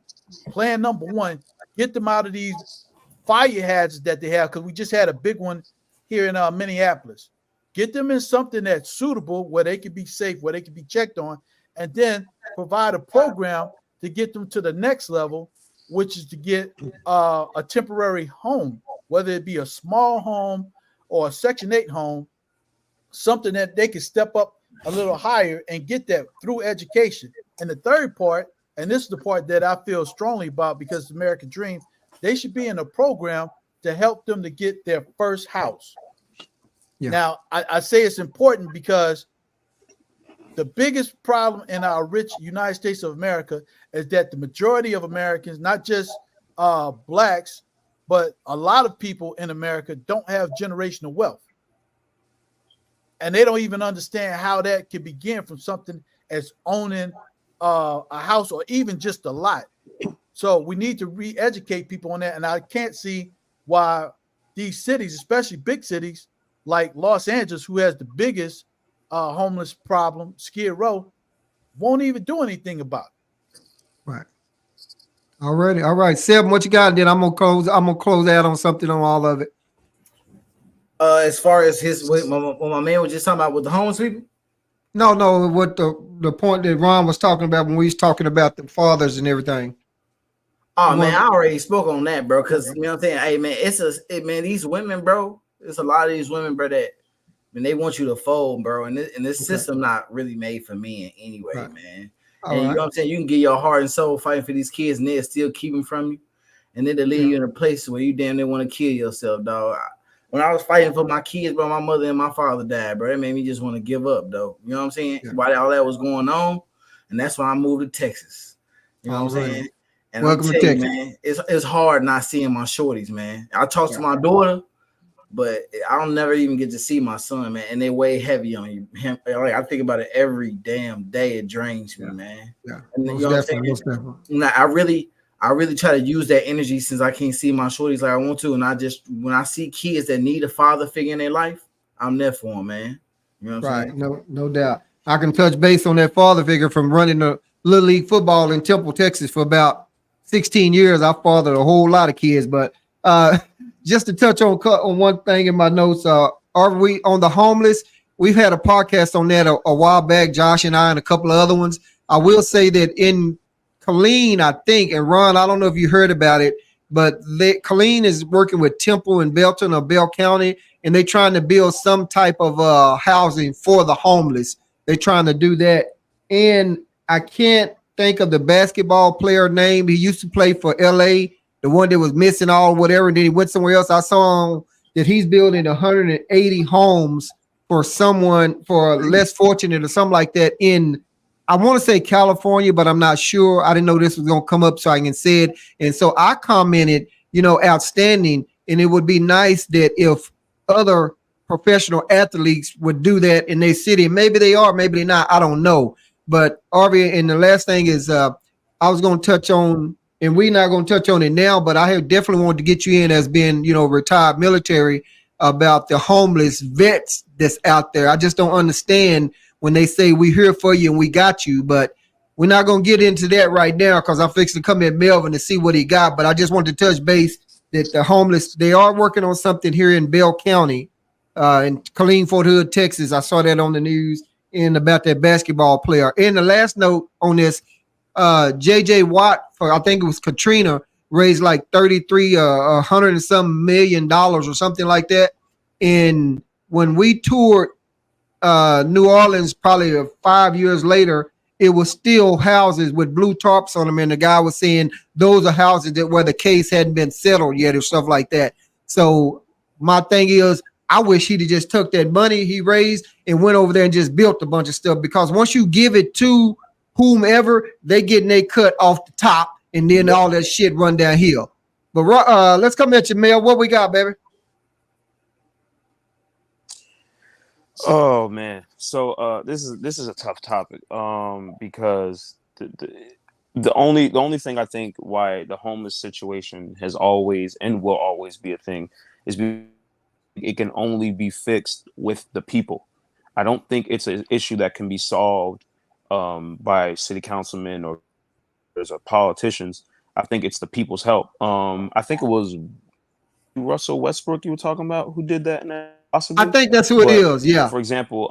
E: Plan number one, get them out of these fire hazards that they have, because we just had a big one here in Minneapolis. Get them in something that's suitable where they can be safe, where they can be checked on, and then provide a program to get them to the next level, which is to get a temporary home, whether it be a small home or a Section 8 home, something that they can step up a little higher and get that through education. And the third part, and this is the part that I feel strongly about because it's the American dream, they should be in a program to help them to get their first house. Yeah. Now, I say it's important because the biggest problem in our rich United States of America is that the majority of Americans, not just blacks, but a lot of people in America don't have generational wealth. And they don't even understand how that can begin from something as owning a house or even just a lot. So we need to re-educate people on that. And I can't see why these cities, especially big cities like Los Angeles, who has the biggest homeless problem, Skid Row, won't even do anything about it.
A: Right. All right. 7, what you got? Then I'm gonna close out on something on all of it.
B: As far as what my man was just talking about with the homeless people.
A: No, what the point that Ron was talking about when we was talking about the fathers and everything.
B: Oh man,
A: One,
B: I already spoke on that, bro. Because you know what I'm saying. Hey man, man. These women, bro. It's a lot of these women, bro. That when they want you to fold, bro. And this
A: okay,
B: system not really made for men anyway,
A: right,
B: man.
A: all
B: And you
A: right,
B: know what I'm saying. You can get your heart and soul fighting for these kids, and they'll still keep them from you. And then they leave
A: yeah,
B: you in a place where you damn near want to kill yourself, dog. When I was fighting for my kids, bro, my mother and my father died, bro. It made me just want to give up, though. You know what I'm saying?
A: yeah,
B: While all that was going on, and that's why I moved to Texas. You know what
A: all
B: I'm
A: right.
B: saying? And I'm
A: Welcome to
B: telling you,
A: Texas.
B: man, it's hard not seeing my shorties, man. I talk to
A: Yeah,
B: my daughter, but I don't never even get to see my son, man. And they weigh heavy on you. Like I think about it every damn day. It drains me,
A: yeah,
B: man.
A: yeah.
B: And you
A: Most
B: know what I'm
A: definitely,
B: saying?
A: most definitely.
B: And I really try to use that energy since I can't see my shorties like I want to. And I just when I see kids that need a father figure in their life, I'm there for them, man. You know what I'm
A: Right.
B: saying?
A: No doubt. I can touch base on that father figure from running the little league football in Temple, Texas for about 16 years. I fathered a whole lot of kids, but uh, just to touch on one thing in my notes, are we on the homeless? We've had a podcast on that a while back, Josh and I, and a couple of other ones. I will say that in Colleen, I think, and Ron, I don't know if you heard about it, but Colleen is working with Temple and Belton or Bell County, and they're trying to build some type of housing for the homeless. They're trying to do that. And I can't think of the basketball player name. He used to play for LA, the one that was missing all whatever, and then he went somewhere else. I saw that he's building 180 homes for someone for less fortunate or something like that in I want to say California, but I'm not sure. I didn't know this was going to come up, so I can say it. And so I commented, outstanding. And it would be nice that if other professional athletes would do that in their city. Maybe they are, maybe they're not. I don't know. But Arby, and the last thing is, I was going to touch on, and we're not going to touch on it now, but I have definitely wanted to get you in as being, retired military about the homeless vets that's out there. I just don't understand when they say we here for you and we got you, but we're not going to get into that right now because I'm fixing to come at Melvin to see what he got. But I just wanted to touch base that the homeless, they are working on something here in Bell County, in Killeen, Fort Hood, Texas. I saw that on the news and about that basketball player. And the last note on this, JJ Watt for I think it was Katrina raised like 33 100 and some $1 million or something like that. And when we toured New Orleans probably 5 years later, it was still houses with blue tarps on them, and the guy was saying those are houses that where the case hadn't been settled yet or stuff like that. So my thing is, I wish he'd have just took that money he raised and went over there and just built a bunch of stuff, because once you give it to whomever, they getting they cut off the top, and then all that shit run downhill. But let's come at you, Mel. What we got, baby?
D: Oh man, so this is a tough topic, because the only thing I think why the homeless situation has always and will always be a thing is because it can only be fixed with the people. I don't think it's an issue that can be solved by city councilmen or politicians. I think it's the people's help. I think it was Russell Westbrook you were talking about who did that,
A: I
D: possibly.
A: think that's who it
D: But
A: is. Yeah.
D: for example,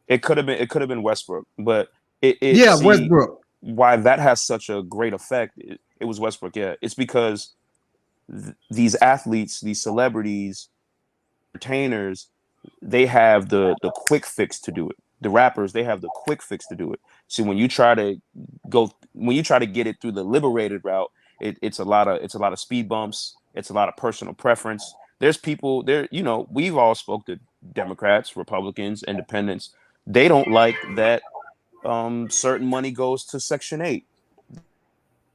D: it could have been Westbrook, but it
A: Yeah,
D: see
A: Westbrook.
D: why that has such a great effect. It was Westbrook, yeah. It's because these athletes, these celebrities, entertainers, they have the quick fix to do it. The rappers, they have the quick fix to do it. See, when you try to get it through the liberated route, it's a lot of speed bumps. It's a lot of personal preference. There's people there. We've all spoke to Democrats, Republicans, Independents. They don't like that certain money goes to Section 8.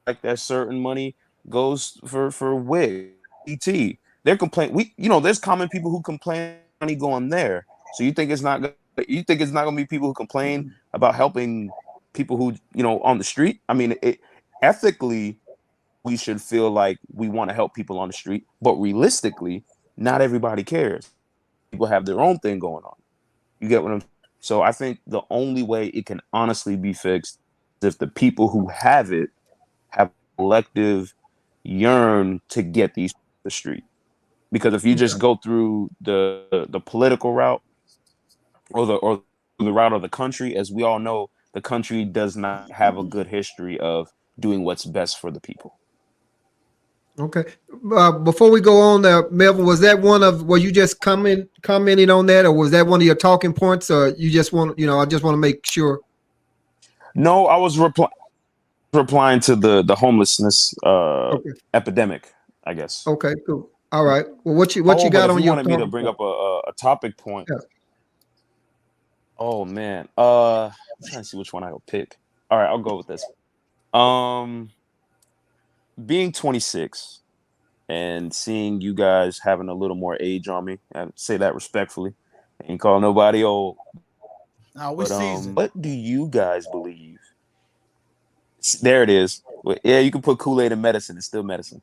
D: Like that certain money goes for WIC, ET. They're complaining. There's common people who complain money going there. So you think it's not gonna be people who complain about helping people who on the street? I mean, ethically we should feel like we want to help people on the street, but realistically, not everybody cares. People have their own thing going on. You get what I'm saying? So I think the only way it can honestly be fixed is if the people who have it have a collective yearn to get these the street. Because if you just go through the political route or the route of the country, as we all know, the country does not have a good history of doing what's best for the people.
A: Okay. Before we go on there, Melvin, was that were you just commenting on that, or was that one of your talking points, or you just want, I just want to make sure.
D: No, I was replying to the homelessness epidemic, I guess.
A: Okay, cool. All right. Well, what you
D: but
A: got
D: if
A: on
D: you
A: your
D: wanted me to bring up a topic point.
A: Yeah.
D: Oh man. I'm trying to see which one I'll pick. All right, I'll go with this. Being 26 and seeing you guys having a little more age on me, I say that respectfully. Ain't call nobody old.
E: We seasoned.
D: What do you guys believe? There it is. Yeah, you can put Kool-Aid in medicine. It's still medicine.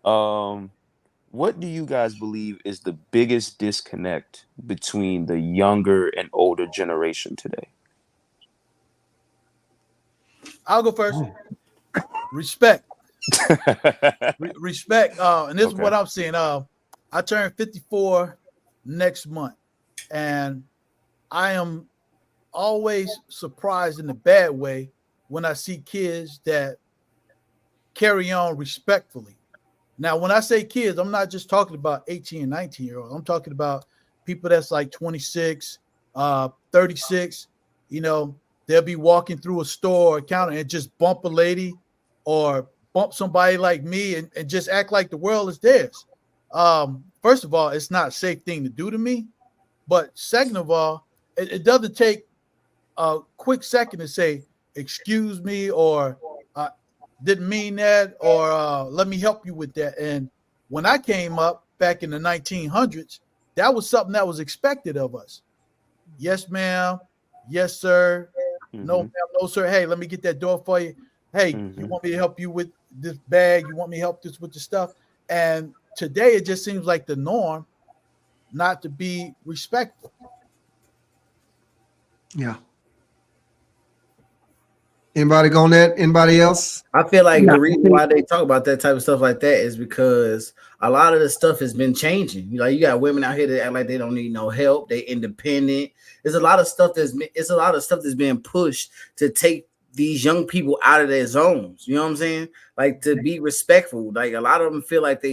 D: What do you guys believe is the biggest disconnect between the younger and older generation today?
E: I'll go first. Respect. Respect. And this is what I'm seeing. I turned 54 next month, and I am always surprised in a bad way when I see kids that carry on respectfully. Now, when I say kids, I'm not just talking about 18 and 19-year-olds. I'm talking about people that's like 26, 36. They'll be walking through a store or counter and just bump a lady or bump somebody like me and just act like the world is theirs. First of all, it's not a safe thing to do to me. But second of all, it doesn't take a quick second to say, excuse me, or didn't mean that, or let me help you with that. And when I came up back in the 1900s, that was something that was expected of us. Yes, ma'am. Yes, sir. Mm-hmm. No, ma'am. No, sir. Hey, let me get that door for you. Hey, you want me to help you with this bag? You want me to help this with the stuff? And today it just seems like the norm not to be respectful.
A: Yeah. Anybody go on that? Anybody else?
B: I feel like the reason why they talk about that type of stuff like that is because a lot of the stuff has been changing. You got women out here that act like they don't need no help. They independent. There's a lot of stuff that's being pushed to take these young people out of their zones. You know what I'm saying? Like, to be respectful. Like, a lot of them feel like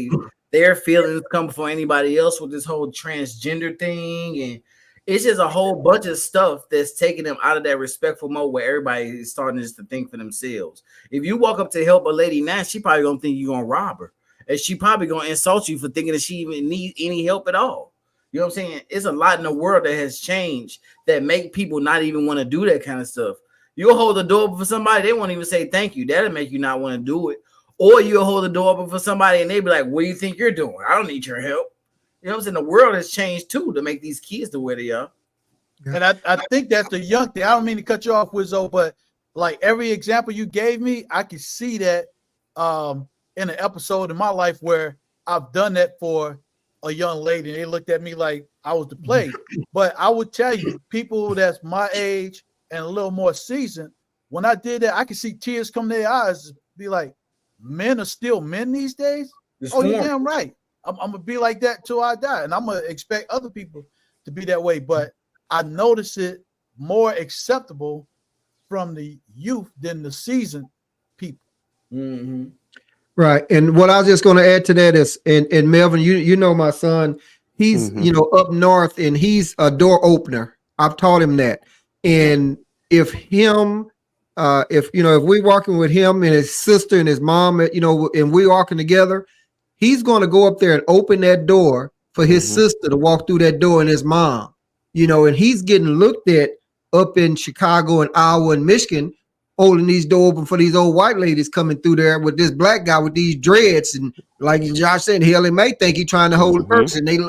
B: their feelings come before anybody else with this whole transgender thing, and it's just a whole bunch of stuff that's taking them out of that respectful mode where everybody is starting just to think for themselves. If you walk up to help a lady now, she probably gonna think you're gonna rob her, and she probably gonna insult you for thinking that she even needs any help at all. You know what I'm saying? It's a lot in the world that has changed that make people not even want to do that kind of stuff. You'll hold the door open for somebody, they won't even say thank you. That'll make you not want to do it. Or you'll hold the door open for somebody and they be like, what do you think you're doing? I don't need your help. You know what I'm saying? The world has changed too to make these kids the way they are.
E: And I think that's the young thing. I don't mean to cut you off, Wizzo, but like every example you gave me, I could see that in an episode in my life where I've done that for a young lady. They looked at me like I was the play. But I would tell you, people that's my age and a little more seasoned, when I did that, I could see tears come to their eyes, be like, men are still men these days? You're damn right. I'm going to be like that till I die. And I'm going to expect other people to be that way. But I notice it more acceptable from the youth than the seasoned people.
B: Mm-hmm.
A: Right. And what I was just going to add to that is, and Melvin, you know my son, he's, up north, and he's a door opener. I've taught him that. And if we walking with him and his sister and his mom, and we walking together, he's going to go up there and open that door for his sister to walk through that door, and his mom, and he's getting looked at up in Chicago and Iowa and Michigan, holding these doors open for these old white ladies coming through there with this black guy with these dreads. And like Josh said, hell, he may think he's trying to hold a person. And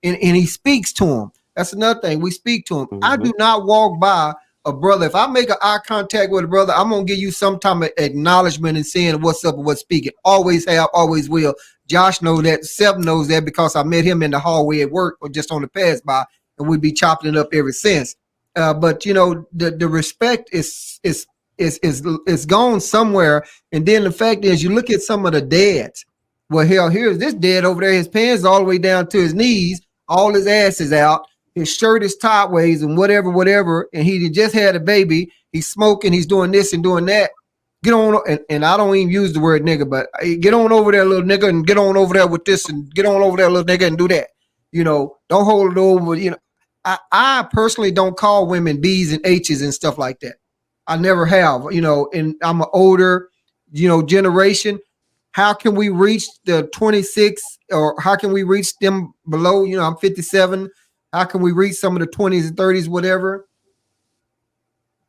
A: he speaks to him. That's another thing. We speak to him. I do not walk by a brother. If I make an eye contact with a brother, I'm going to give you some type of acknowledgement and saying what's up and what's speaking. Always have, always will. Josh knows that. Seb knows that because I met him in the hallway at work or just on the pass by, and we'd be chopping it up ever since. But the respect is gone somewhere. And then the fact is, you look at some of the dads. Well, hell, here's this dad over there. His pants all the way down to his knees. All his ass is out. His shirt is sideways and whatever. And he just had a baby. He's smoking. He's doing this and doing that. get on, and I don't even use the word nigga, but hey, get on over there, little nigga, and get on over there with this, and get on over there, little nigga, and do that. You know, don't hold it over. You know, I personally don't call women B's and H's and stuff like that. I never have. You know, and I'm an older, you know, generation. How can we reach the 26, or how can we reach them below? You know, I'm 57. How can we reach some of the 20s and 30s, whatever?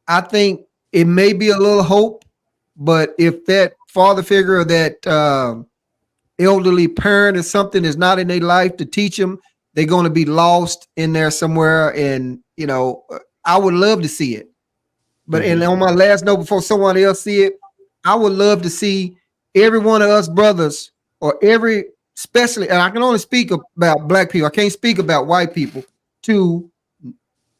A: I think it may be a little hope, but if that father figure or that elderly parent or something is not in their life to teach them, they're going to be lost in there somewhere. And, you know, I would love to see it. But and on my last note, before someone else see it, I would love to see every one of us brothers, or every, especially, and I can only speak about black people, I can't speak about white people, to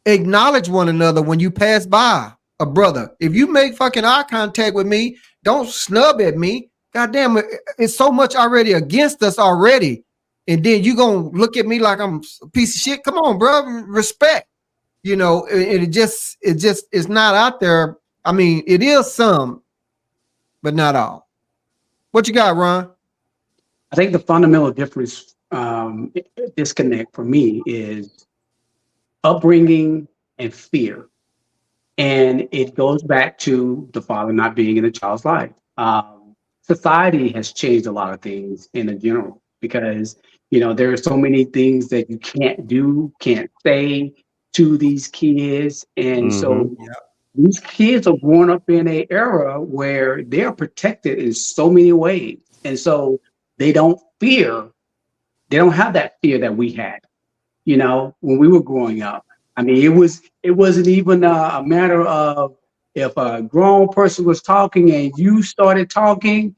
A: acknowledge one another when you pass by a brother. If you make fucking eye contact with me, don't snub at me. God damn it, it's so much already against us already. And then you gonna look at me like I'm a piece of shit. Come on, bro. Respect. You know, it just is not out there. I mean, it is some, but not all. What you got, Ron?
C: I think the fundamental difference, disconnect for me, is upbringing and fear. And it goes back to the father not being in the child's life. Society has changed a lot of things in a general, because, you know, there are so many things that you can't do, can't say to these kids. And so these kids are growing up in an era where they're protected in so many ways. And so they don't have that fear that we had, you know, when we were growing up. I mean, it wasn't even a matter of, if a grown person was talking and you started talking,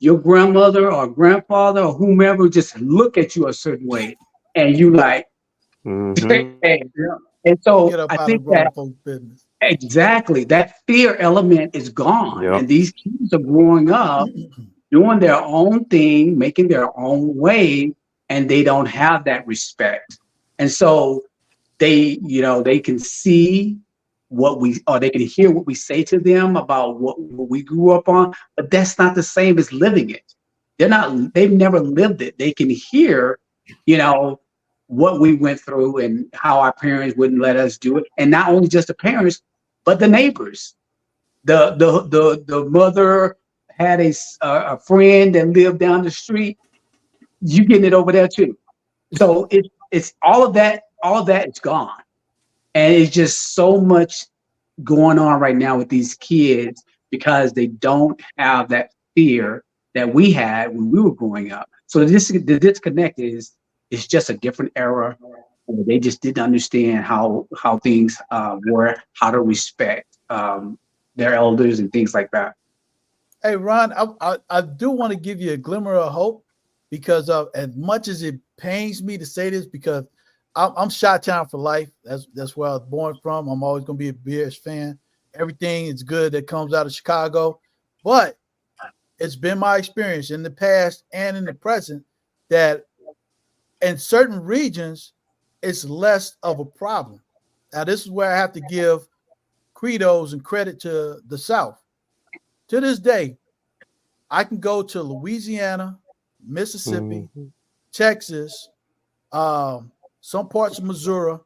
C: your grandmother or grandfather or whomever just look at you a certain way, and you like, hey. And so
E: Get up
C: I
E: out
C: think
E: of grown
C: that
E: folks' business.
C: exactly that fear element is gone, and these kids are growing up doing their own thing, making their own way, and they don't have that respect. And so they can see or they can hear what we say to them about what we grew up on, but that's not the same as living it. They've never lived it. They can hear, you know, what we went through and how our parents wouldn't let us do it. And not only just the parents, but the neighbors. The mother had a friend that lived down the street. You getting it over there too. So it's all of that is gone. And it's just so much going on right now with these kids, because they don't have that fear that we had when we were growing up. So the disconnect is just a different era. They just didn't understand how things were, how to respect their elders and things like that.
E: Hey, Ron, I do want to give you a glimmer of hope, because of, as much as it pains me to say this, because I'm Chi-Town for life. That's where I was born from. I'm always going to be a Bears fan. Everything is good that comes out of Chicago. But it's been my experience in the past and in the present that in certain regions, it's less of a problem. Now, this is where I have to give credos and credit to the South. To this day, I can go to Louisiana, Mississippi, Texas, some parts of Missouri,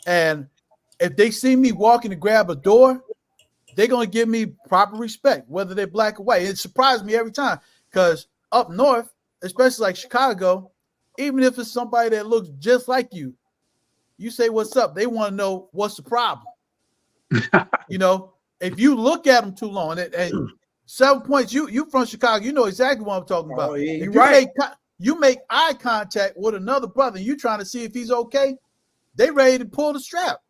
E: and if they see me walking to grab a door, they're going to give me proper respect, whether they're black or white. It surprised me every time, because up north, especially like Chicago, even if it's somebody that looks just like you say what's up, they want to know what's the problem. You know, if you look at them too long, and 7 points, you from Chicago, you know exactly what I'm talking about.
B: Oh, yeah,
E: if
B: you
E: you make eye contact with another brother and you trying to see if he's okay, they ready to pull the strap.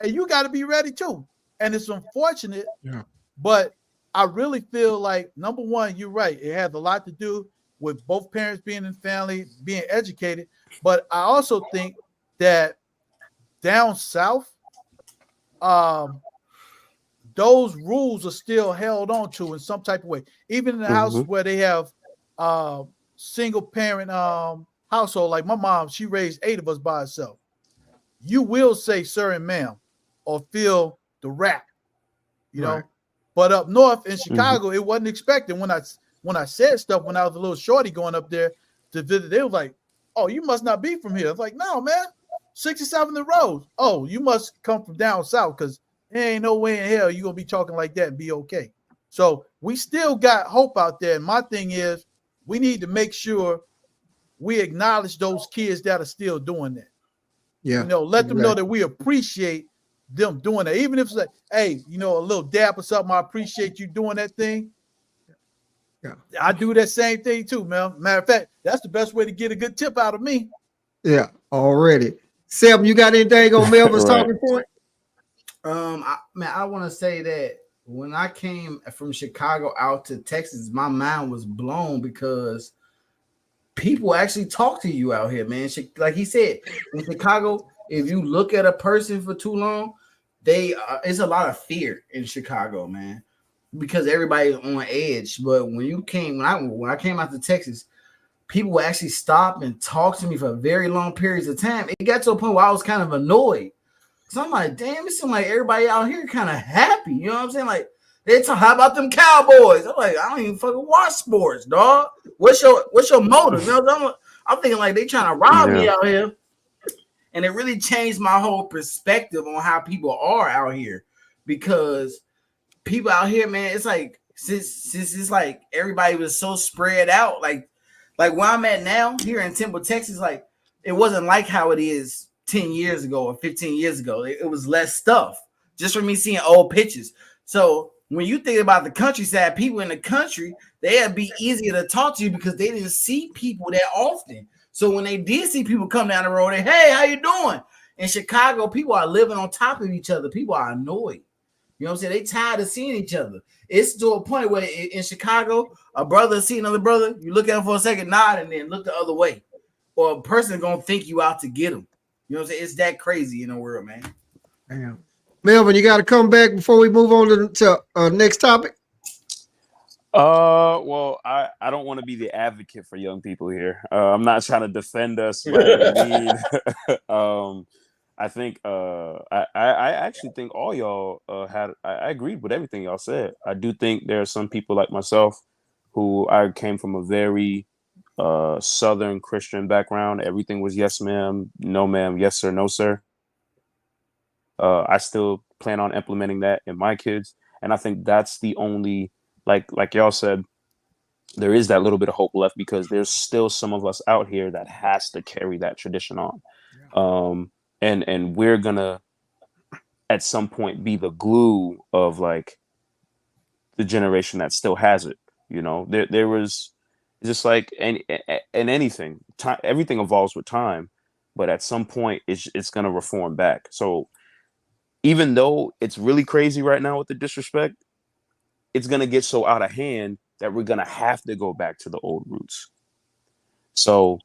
E: And you got to be ready too. And it's unfortunate, but I really feel like, number one, you're right. It has a lot to do with both parents being in family, being educated. But I also think that down south, those rules are still held on to in some type of way. Even in the houses where they have single parent household, like my mom, she raised 8 of us by herself. You will say sir and ma'am, or feel the rap, you know. But up north in Chicago, it wasn't expected. When I said stuff when I was a little shorty going up there to visit, they was like, "Oh, you must not be from here." I was like, "No, man, 67 the roads. Oh, you must come from down south because there ain't no way in hell you gonna be talking like that and be okay." So we still got hope out there. And my thing is, we need to make sure we acknowledge those kids that are still doing that.
A: Yeah.
E: You know, let them know that we appreciate them doing that. Even if it's like, hey, you know, a little dap or something, I appreciate you doing that thing.
A: Yeah.
E: I do that same thing too, man. Matter of fact, that's the best way to get a good tip out of me.
A: Yeah, already. Seb, you got anything on Melvin's
D: Right.
A: talking point?
B: I want to say that when I came from Chicago out to Texas, my mind was blown because people actually talk to you out here, man. Like he said, in Chicago, if you look at a person for too long, it's a lot of fear in Chicago, man, because everybody's on edge. But when I came out to Texas, people would actually stop and talk to me for very long periods of time. It got to a point where I was kind of annoyed. So I'm like, damn, it seems like everybody out here kind of happy. You know what I'm saying? Like, they talk, how about them Cowboys? I'm like, I don't even fucking watch sports, dog. What's your motive? You know, I'm thinking like they trying to rob me out here. And it really changed my whole perspective on how people are out here. Because people out here, man, it's like since it's like everybody was so spread out, like where I'm at now here in Temple, Texas, like it wasn't like how it is 10 years ago or 15 years ago. It was less stuff just for me seeing old pictures. So when you think about the countryside, people in the country, they'd be easier to talk to you because they didn't see people that often. So when they did see people come down the road, they, hey, how you doing? In Chicago, people are living on top of each other. People are annoyed. You know what I'm saying? They tired of seeing each other. It's to a point where in Chicago, a brother see another brother, you look at him for a second, nod, and then look the other way. Or a person going to think you out to get him. You know what I'm saying? It's that crazy in the world, man.
A: Damn. Melvin, you got to come back before we move on to next topic.
D: Well, I don't want to be the advocate for young people here. I'm not trying to defend us by any means. I think I actually think all y'all I agreed with everything y'all said. I do think there are some people like myself who I came from a very Southern Christian background. Everything was yes, ma'am, no, ma'am, yes, sir, no, sir. I still plan on implementing that in my kids, and I think that's the only like y'all said, there is that little bit of hope left because there's still some of us out here that has to carry that tradition on. And we're gonna at some point be the glue of like the generation that still has it. You know, there was just like in anything, everything evolves with time, but at some point it's gonna reform back. So even though it's really crazy right now with the disrespect, it's gonna get so out of hand that we're gonna have to go back to the old roots. So,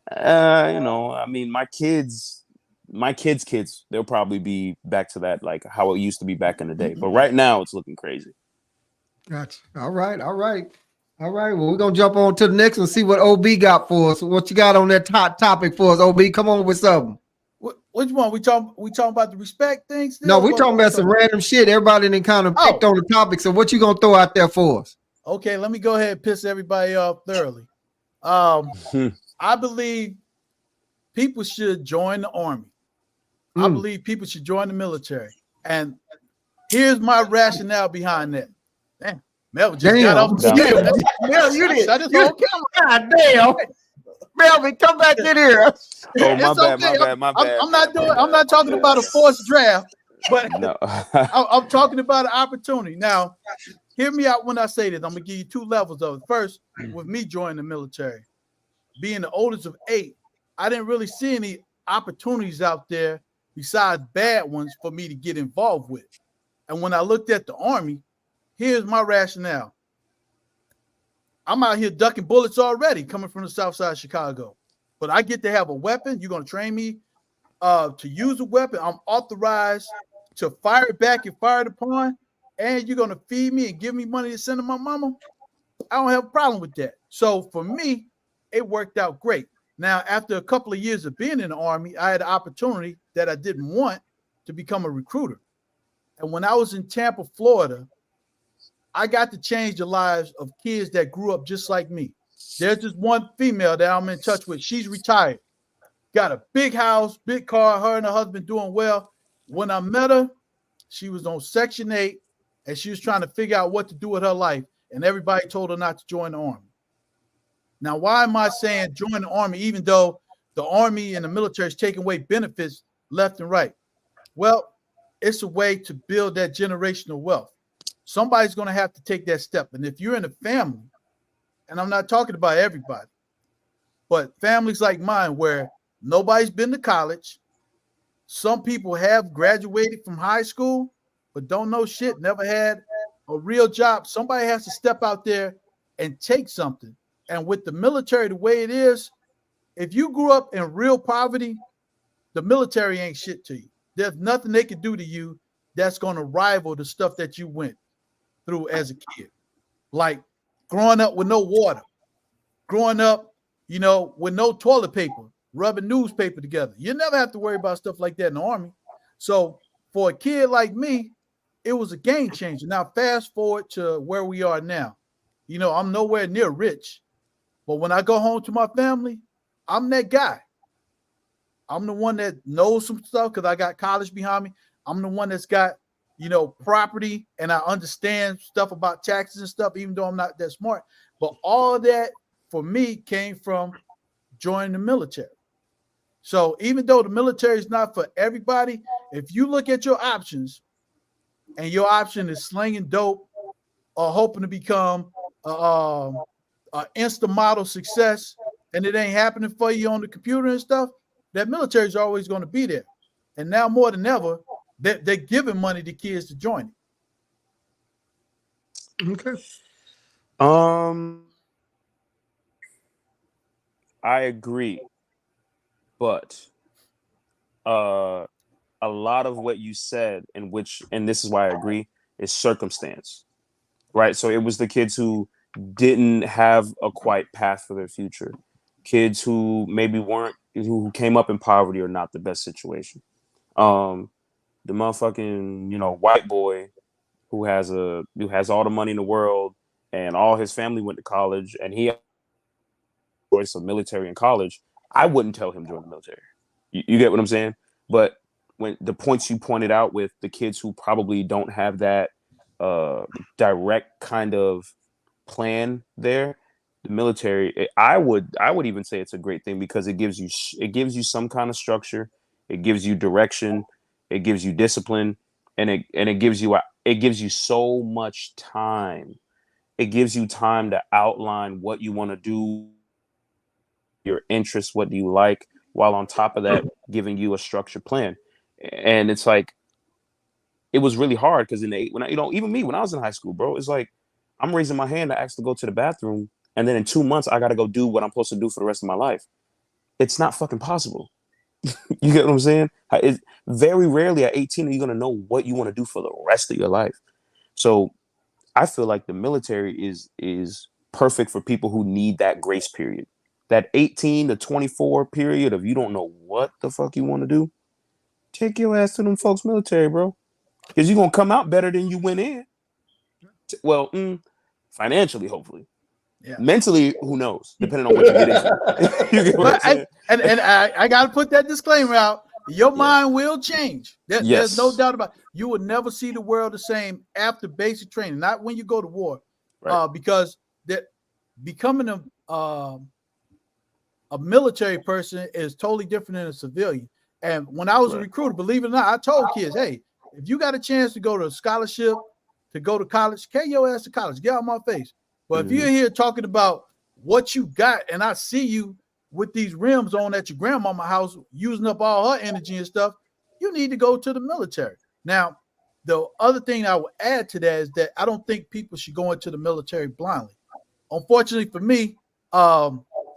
D: I mean, my kids, they'll probably be back to that, like how it used to be back in the day. But right now, it's looking crazy.
A: Gotcha. All right. Well, we're gonna jump on to the next one. See what OB got for us. What you got on that top topic for us, OB? Come on with something.
E: Which one? We talking about the respect things?
A: No, we talking about some random shit. Everybody done kind of picked on the topic. So what you gonna throw out there for us?
E: Okay, let me go ahead and piss everybody off thoroughly. I believe people should join the army. I believe people should join the military. And here's my rationale behind that. Damn, Melvin just got off the scale.
A: Melvin, you did.
E: Shut his whole camera.
A: God damn. Melvin, come back in here.
D: Oh, my bad.
E: I'm not talking about a forced draft, but
D: no.
E: I'm talking about an opportunity. Now, hear me out when I say this. I'm gonna give you two levels of it. First, with me joining the military, being the oldest of 8, I didn't really see any opportunities out there besides bad ones for me to get involved with. And when I looked at the Army, here's my rationale. I'm out here ducking bullets already coming from the south side of Chicago. But I get to have a weapon. You're going to train me to use a weapon. I'm authorized to fire it back if fired upon. And you're going to feed me and give me money to send to my mama. I don't have a problem with that. So for me, it worked out great. Now, after a couple of years of being in the Army, I had an opportunity that I didn't want to become a recruiter. And when I was in Tampa, Florida, I got to change the lives of kids that grew up just like me. There's just one female that I'm in touch with. She's retired, got a big house, big car. Her and her husband doing well. When I met her, she was on Section 8, and she was trying to figure out what to do with her life, and everybody told her not to join the Army. Now, why am I saying join the Army, even though the Army and the military is taking away benefits left and right? Well, it's a way to build that generational wealth. Somebody's going to have to take that step. And if you're in a family, and I'm not talking about everybody, but families like mine where nobody's been to college, some people have graduated from high school, but don't know shit, never had a real job. Somebody has to step out there and take something. And with the military, the way it is, if you grew up in real poverty, the military ain't shit to you. There's nothing they can do to you that's going to rival the stuff that you went through as a kid. Like growing up with no water, growing up, with no toilet paper, rubbing newspaper together. You never have to worry about stuff like that in the Army. So for a kid like me, it was a game changer. Now, fast forward to where we are now. I'm nowhere near rich, but when I go home to my family, I'm that guy. I'm the one that knows some stuff because I got college behind me. I'm the one that's got, property, and I understand stuff about taxes and stuff, even though I'm not that smart. But all of that for me came from joining the military. So even though the military is not for everybody, if you look at your options and your option is slinging dope or hoping to become a Insta model success and it ain't happening for you on the computer and stuff, that military is always going to be there. And now more than ever, they're giving money to kids to join it.
A: Okay.
D: I agree, but a lot of what you said, and this is why I agree, is circumstance, right? So it was the kids who didn't have a quite path for their future, kids who maybe who came up in poverty or not the best situation. The motherfucking white boy who has all the money in the world and all his family went to college and he choice of military and college, I wouldn't tell him join the military. You get what I'm saying? But when the points you pointed out with the kids who probably don't have that direct kind of plan there, the military, I would even say it's a great thing because it gives you some kind of structure, it gives you direction, it gives you discipline, and it gives you so much time. It gives you time to outline what you want to do, your interests, what do you like, while on top of that giving you a structured plan. And it's like it was really hard because even me when I was in high school, bro, it's like I'm raising my hand to ask to go to the bathroom, and then in 2 months I got to go do what I'm supposed to do for the rest of my life. It's not fucking possible. You get what I'm saying? Very rarely at 18 are you gonna know what you want to do for the rest of your life. So I feel like the military is perfect for people who need that grace period. That 18 to 24 period of you don't know what the fuck you want to do. Take your ass to them folks military, bro. Because you're going to come out better than you went in. Well, financially, hopefully.
E: Yeah.
D: Mentally, who knows? Depending on what you get into. You get what I'm saying?
E: I got to put that disclaimer out. Your mind will change. There's no doubt about it. You will never see the world the same after basic training, not when you go to war. Right. Because becoming a military person is totally different than a civilian. And when I was a recruiter, believe it or not, I told kids, hey, if you got a chance to go to a scholarship, to go to college, carry your ass to college, get out of my face. But if you're here talking about what you got and I see you with these rims on at your grandmama's house using up all her energy and stuff, you need to go to the military. Now, the other thing I would add to that is that I don't think people should go into the military blindly. Unfortunately for me,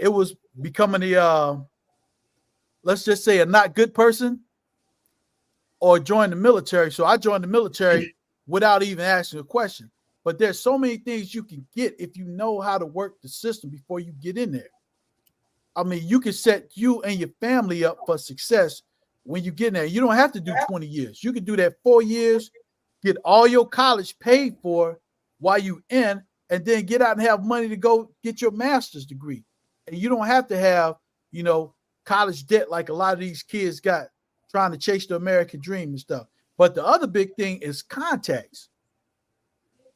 E: it was becoming let's just say a not good person or join the military. So I joined the military without even asking a question. But there's so many things you can get if you know how to work the system before you get in there. I mean, you can set you and your family up for success when you get in there. You don't have to do 20 years. You can do that 4 years, get all your college paid for while you in, and then get out and have money to go get your master's degree. And you don't have to have, college debt like a lot of these kids got trying to chase the American dream and stuff. But the other big thing is contacts.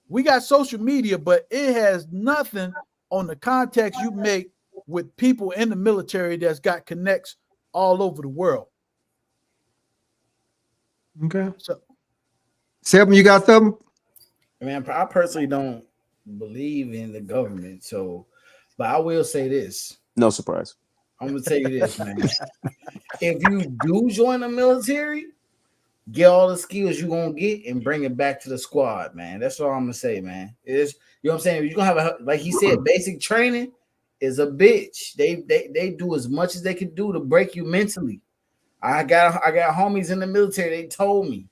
E: We got social media, but it has nothing on the contacts you make with people in the military that's got connects all over the world.
A: Okay.
E: So,
A: Seven, you got something?
B: Man, I personally don't believe in the government, but I will say this.
D: No surprise.
B: I'm gonna tell you this, man. If you do join the military, get all the skills you're gonna get and bring it back to the squad, man. That's all I'm gonna say, man. It's, you know what I'm saying? You're gonna have like he said, basic training is a bitch. They do as much as they can do to break you mentally. I got homies in the military, they told me.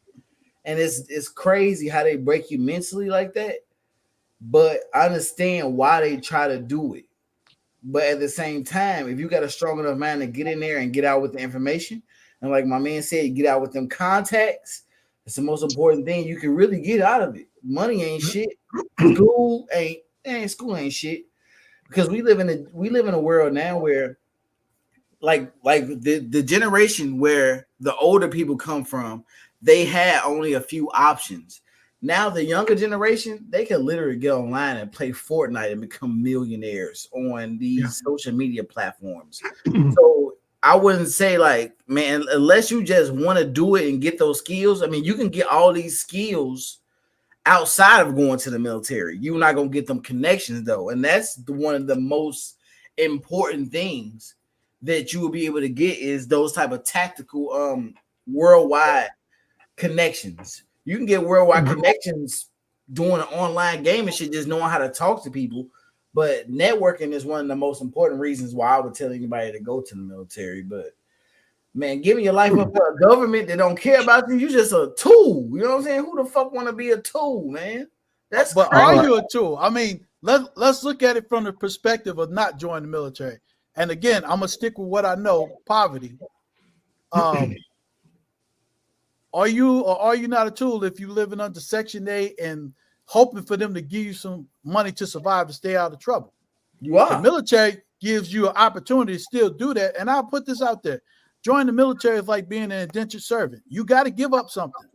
B: And it's crazy how they break you mentally like that. But I understand why they try to do it. But at the same time, if you got a strong enough mind to get in there and get out with the information, and like my man said, get out with them contacts, it's the most important thing you can really get out of it. Money ain't shit. School ain't shit. Because we live in a world now where like the generation where the older people come from, they had only a few options. Now the younger generation, they can literally get online and play Fortnite and become millionaires on these social media platforms. So I wouldn't say like, man, unless you just want to do it and get those skills. I mean, you can get all these skills outside of going to the military. You're not going to get them connections though. And that's one of the most important things that you will be able to get is those type of tactical worldwide connections. You can get worldwide connections doing an online game and shit, just knowing how to talk to people. But networking is one of the most important reasons why I would tell anybody to go to the military. But man, giving your life up for a government that don't care about you, you just a tool. You know what I'm saying? Who the fuck want to be a tool, man? That's
E: but
B: crazy.
E: are you a tool? I mean, let's look at it from the perspective of not joining the military. And again, I'm gonna stick with what I know: poverty. Are you or are you not a tool if you're living under Section 8 and hoping for them to give you some money to survive and stay out of trouble?
B: You are.
E: The military gives you an opportunity to still do that. And I'll put this out there. Join the military is like being an indentured servant. You got to give up something.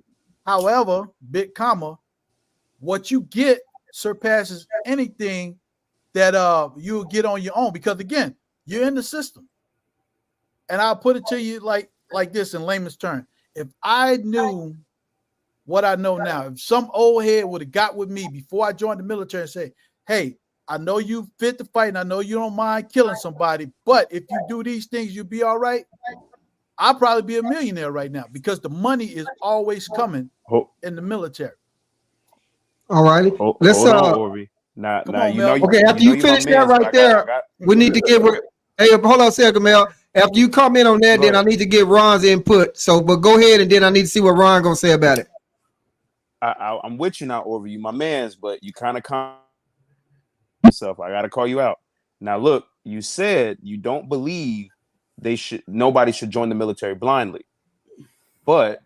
E: However, big comma, what you get surpasses anything that you'll get on your own, because again, you're in the system. And I'll put it to you like this in layman's terms. If I knew what I know now, if some old head would have got with me before I joined the military and say, hey, I know you fit to fight and I know you don't mind killing somebody, but if you do these things, you'll be all right. I'll probably be a millionaire right now because the money is always coming in the military.
A: All righty. Let's
D: hold on, Orby. Now,
E: on,
D: you know,
E: Mel.
A: Okay, after you finish that right there, we need to give her. Hey, hold on a second, Mel. After you comment on that, then I need to get Ron's input. So, but go ahead, and then I need to see what Ron gonna say about it.
D: I'm with you now, Orby. You my man's, but you kind of yourself. I gotta call you out. Now, look, you said you don't believe nobody should join the military blindly, but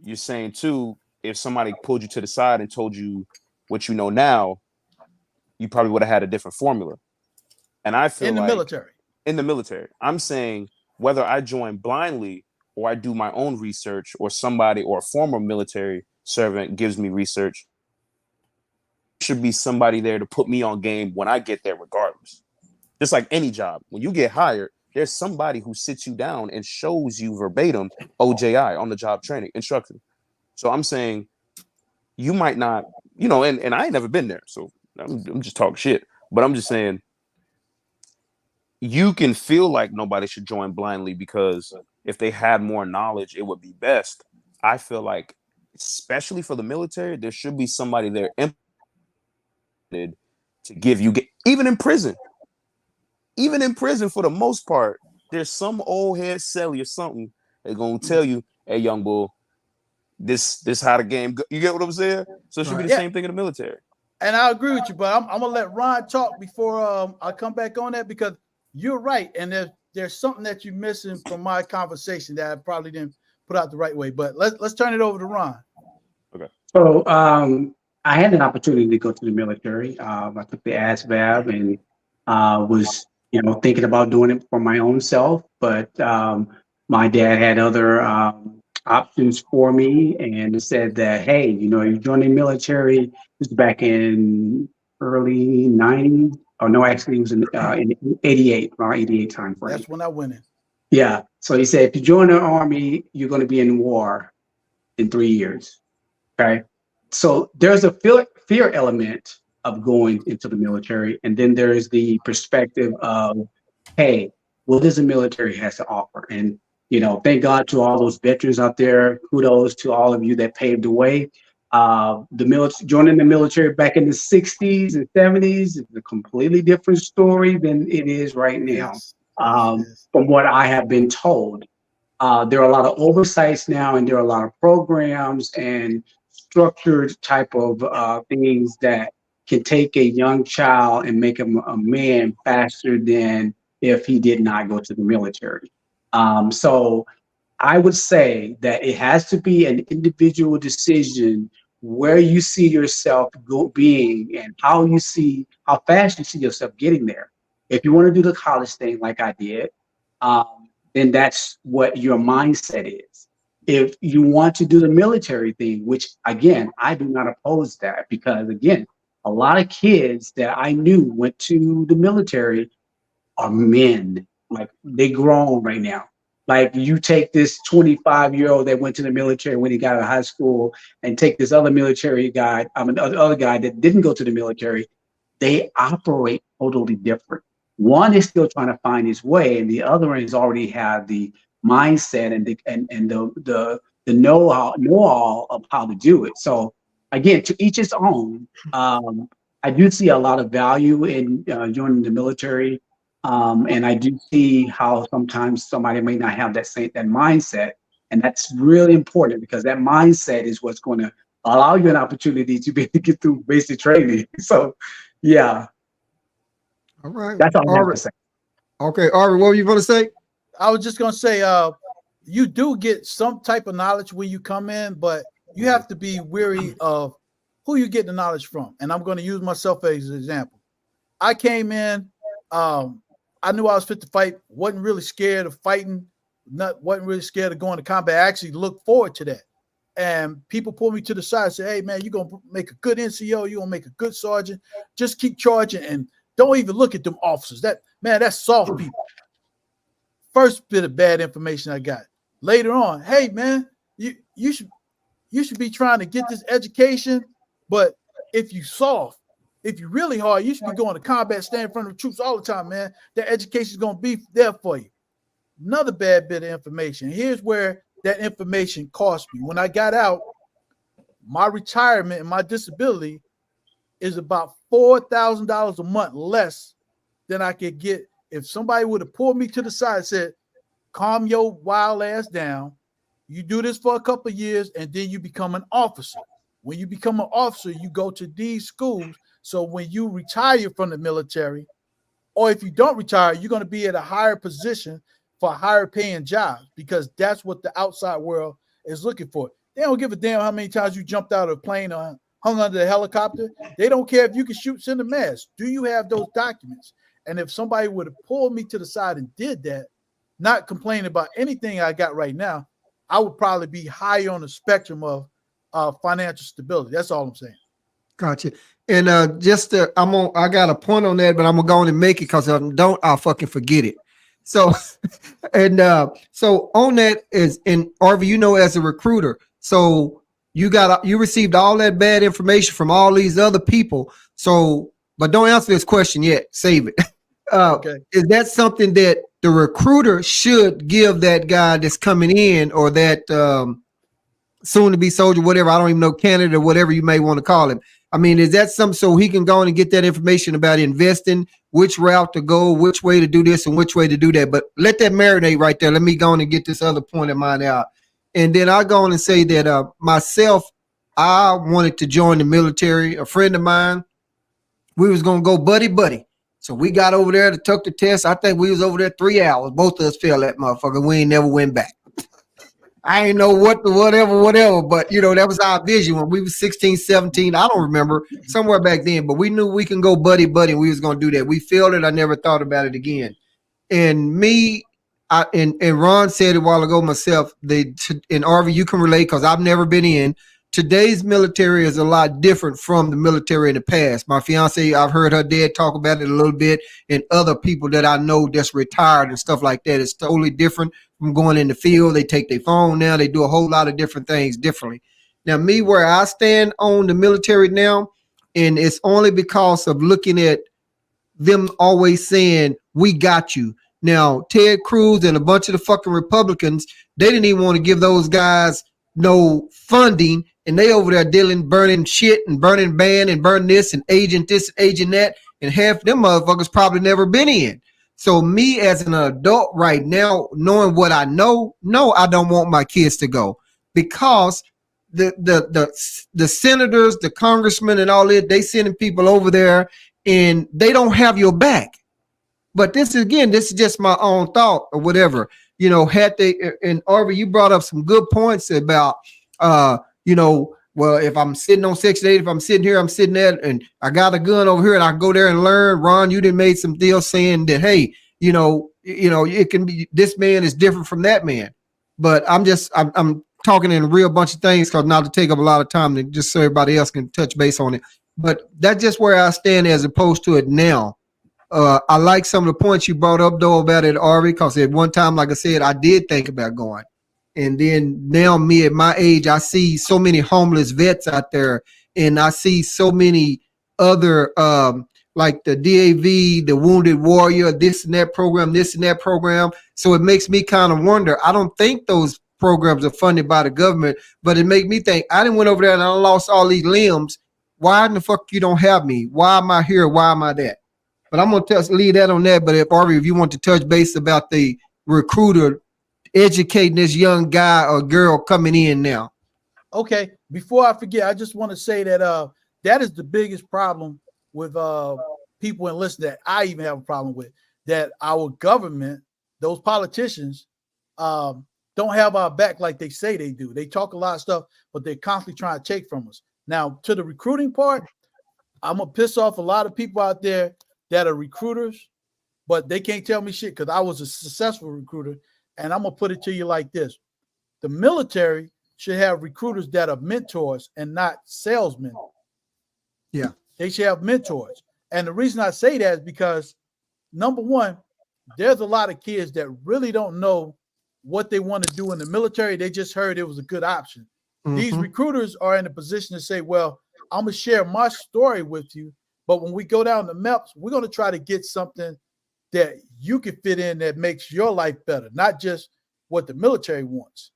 D: you're saying too, if somebody pulled you to the side and told you what you know now, you probably would have had a different formula. And I feel
E: in the
D: military, I'm saying whether I join blindly or I do my own research, or somebody or a former military servant gives me research, should be somebody there to put me on game when I get there, regardless. Just like any job, when you get hired, there's somebody who sits you down and shows you verbatim OJI, on the job training instruction. So I'm saying you might not, and I ain't never been there, so I'm just talking shit. But I'm just saying you can feel like nobody should join blindly because if they had more knowledge, it would be best. I feel like, especially for the military, there should be somebody there to give you, even in prison. Even in prison, for the most part, there's some old head celly or something that's gonna tell you, "Hey, young bull, this how the game go." You get what I'm saying? So it should be the same thing in the military.
E: And I agree with you, but I'm gonna let Ron talk before I come back on that, because you're right, and there's something that you're missing from my conversation that I probably didn't put out the right way. But let's turn it over to Ron.
D: Okay.
C: So I had an opportunity to go to the military. I took the ASVAB and was, thinking about doing it for my own self. But my dad had other options for me and said that, hey, you join the military. This is back in early 90s. Oh, no, actually, it was in 88, around 88 time frame.
E: That's when I went in.
C: Yeah. So he said, if you join the Army, you're going to be in war in 3 years. Okay. So there's a fear element of going into the military. And then there's the perspective of, hey, what does the military has to offer? And, thank God to all those veterans out there. Kudos to all of you that paved the way. Joining the military back in the 60s and 70s is a completely different story than it is right now.
E: Yes. Yes, it is.
C: From what I have been told. There are a lot of oversights now, and there are a lot of programs and structured type of things that can take a young child and make him a man faster than if he did not go to the military. So I would say that it has to be an individual decision where you see yourself being and how fast you see yourself getting there. If you want to do the college thing like I did, then that's what your mindset is. If you want to do the military thing, which again, I do not oppose that because again, a lot of kids that I knew went to the military are men. Like they grown right now. Like you take this 25-year-old that went to the military when he got out of high school and take this other military guy, other guy that didn't go to the military, they operate totally different. One is still trying to find his way, and the other one has already had the mindset and the know-all of how to do it. So again, to each his own. I do see a lot of value in joining the military, and I do see how sometimes somebody may not have that mindset, and that's really important because that mindset is what's going to allow you an opportunity to be able to get through basic training. So, yeah.
A: All right.
C: That's all I have to say.
A: Okay, Ari, what were you going to say?
E: I was just gonna say, you do get some type of knowledge when you come in, but you have to be wary of who you get the knowledge from. And I'm going to use myself as an example. I came in, I knew I was fit to fight, wasn't really scared of fighting, wasn't really scared of going to combat. I actually looked forward to that. And people pulled me to the side and said, hey, man, you're going to make a good NCO. You're going to make a good sergeant. Just keep charging and don't even look at them officers. That's soft people. First bit of bad information I got. Later on, hey, man, you should be trying to get this education, but if you soft, if you're really hard, you should be going to combat, stand in front of the troops all the time, man. That education is going to be there for you. Another bad bit of information. Here's where that information cost me. When I got out, my retirement and my disability is about $4,000 a month less than I could get if somebody would have pulled me to the side and said, calm your wild ass down. You do this for a couple of years and then you become an officer. When you become an officer, you go to these schools. So when you retire from the military, or if you don't retire, you're going to be at a higher position for a higher paying job because that's what the outside world is looking for. They don't give a damn how many times you jumped out of a plane or hung under a helicopter. They don't care if you can shoot, send a mask. Do you have those documents? And if somebody would have pulled me to the side and did that, not complaining about anything I got right now, I would probably be higher on the spectrum of financial stability. That's all I'm saying.
A: Gotcha. And I got a point on that, but I'm gonna go on and make it because I'll fucking forget it. So, and so on that is, and RV, as a recruiter, so you received all that bad information from all these other people. So, but don't answer this question yet. Save it.
E: Okay.
A: Is that something that the recruiter should give that guy that's coming in, or that soon to be soldier, whatever, I don't even know, candidate or whatever you may want to call him? I mean, is that something so he can go on and get that information about investing, which route to go, which way to do this and which way to do that? But let that marinate right there. Let me go on and get this other point of mine out. And then I'll go on and say that myself, I wanted to join the military. A friend of mine, we was going to go buddy. So we got over there to took the test. I think we was over there 3 hours. Both of us failed that motherfucker. We ain't never went back. I ain't know whatever. But, that was our vision when we was 16, 17. I don't remember, somewhere back then. But we knew we can go buddy, and we was going to do that. We felt it. I never thought about it again. And me, and Ron said it a while ago myself, and Arvy, you can relate because I've never been in. Today's military is a lot different from the military in the past. My fiance, I've heard her dad talk about it a little bit, and other people that I know that's retired and stuff like that. It's totally different from going in the field. They take their phone now. They do a whole lot of different things differently. Now, me, where I stand on the military now, and it's only because of looking at them always saying, we got you. Now, Ted Cruz and a bunch of the fucking Republicans, they didn't even want to give those guys no funding, and they over there burning shit and burning band and burning this and agent that, and half them motherfuckers probably never been in. So me as an adult right now, knowing what I know, no, I don't want my kids to go, because the senators, the congressmen and all that, they sending people over there and they don't have your back. But this is just my own thought or whatever. Had they, and Arvy, you brought up some good points about, well, if I'm sitting on Section 8, if I'm sitting here, I'm sitting there, and I got a gun over here, and I can go there and learn. Ron, you done made some deals saying that, hey, it can be, this man is different from that man. But I'm talking in a real bunch of things, because not to take up a lot of time, to just so everybody else can touch base on it. But that's just where I stand as opposed to it now. I like some of the points you brought up, though, about it, Ari, because at one time, like I said, I did think about going. And then now, me at my age, I see so many homeless vets out there, and I see so many other, like the DAV, the Wounded Warrior, this and that program. So it makes me kind of wonder. I don't think those programs are funded by the government, but it makes me think, I done went over there and I lost all these limbs. Why in the fuck you don't have me? Why am I here? Why am I that? But I'm going to leave that on that. But if you want to touch base about the recruiter educating this young guy or girl coming in now.
E: Okay, before I forget, I just want to say that that is the biggest problem with people enlisted, that I even have a problem with, that our government, those politicians, don't have our back like they say they do. They talk a lot of stuff, but they're constantly trying to take from us. Now, to the recruiting part, I'm going to piss off a lot of people out there that are recruiters, but they can't tell me shit, because I was a successful recruiter. And I'm going to put it to you like this. The military should have recruiters that are mentors and not salesmen.
A: Yeah.
E: They should have mentors. And the reason I say that is because, number one, there's a lot of kids that really don't know what they want to do in the military. They just heard it was a good option. Mm-hmm. These recruiters are in a position to say, well, I'm going to share my story with you, but when we go down the maps, we're going to try to get something that you can fit in that makes your life better, not just what the military wants.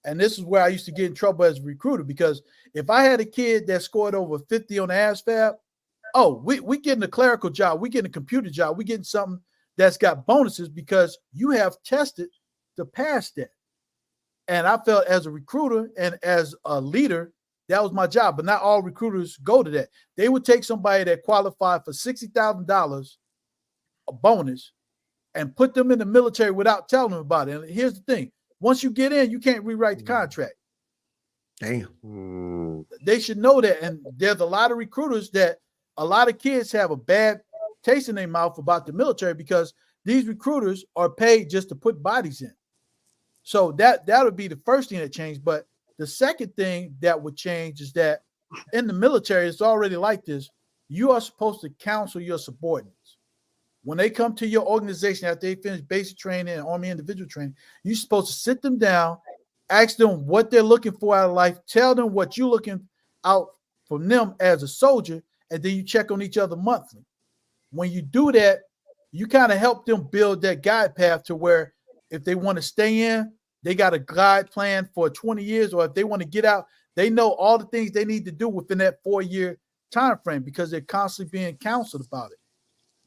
E: And this is where I used to get in trouble as a recruiter, because if I had a kid that scored over 50 on the ASVAB, we getting a clerical job, we getting a computer job, we getting something that's got bonuses because you have tested to pass that. And I felt as a recruiter and as a leader, that was my job. But not all recruiters go to that. They would take somebody that qualified for $60,000 a bonus and put them in the military without telling them about it. And here's the thing. Once you get in, you can't rewrite the contract.
A: Damn.
E: They should know that. And there's a lot of recruiters that a lot of kids have a bad taste in their mouth about the military, because these recruiters are paid just to put bodies in. So that would be the first thing that changed. But the second thing that would change is that in the military, it's already like this. You are supposed to counsel your subordinates. When they come to your organization after they finish basic training and Army individual training, you're supposed to sit them down, ask them what they're looking for out of life, tell them what you're looking out from them as a soldier, and then you check on each other monthly. When you do that, you kind of help them build that guide path to where if they want to stay in, they got a guide plan for 20 years, or if they want to get out, they know all the things they need to do within that 4-year time frame, because they're constantly being counseled about it.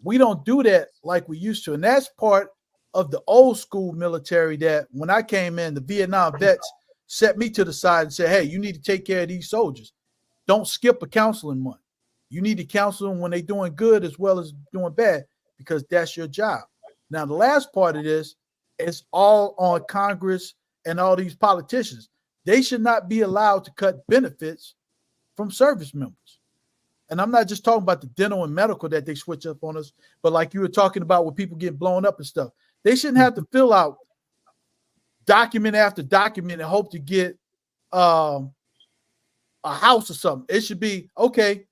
E: We don't do that like we used to. And that's part of the old school military that when I came in, the Vietnam vets set me to the side and said, hey, you need to take care of these soldiers. Don't skip a counseling month. You need to counsel them when they're doing good as well as doing bad, because that's your job. Now, the last part of this is all on Congress and all these politicians, they should not be allowed to cut benefits from service members. And I'm not just talking about the dental and medical that they switch up on us, but like you were talking about with people getting blown up and stuff. They shouldn't have to fill out document after document and hope to get a house or something. It should be, okay,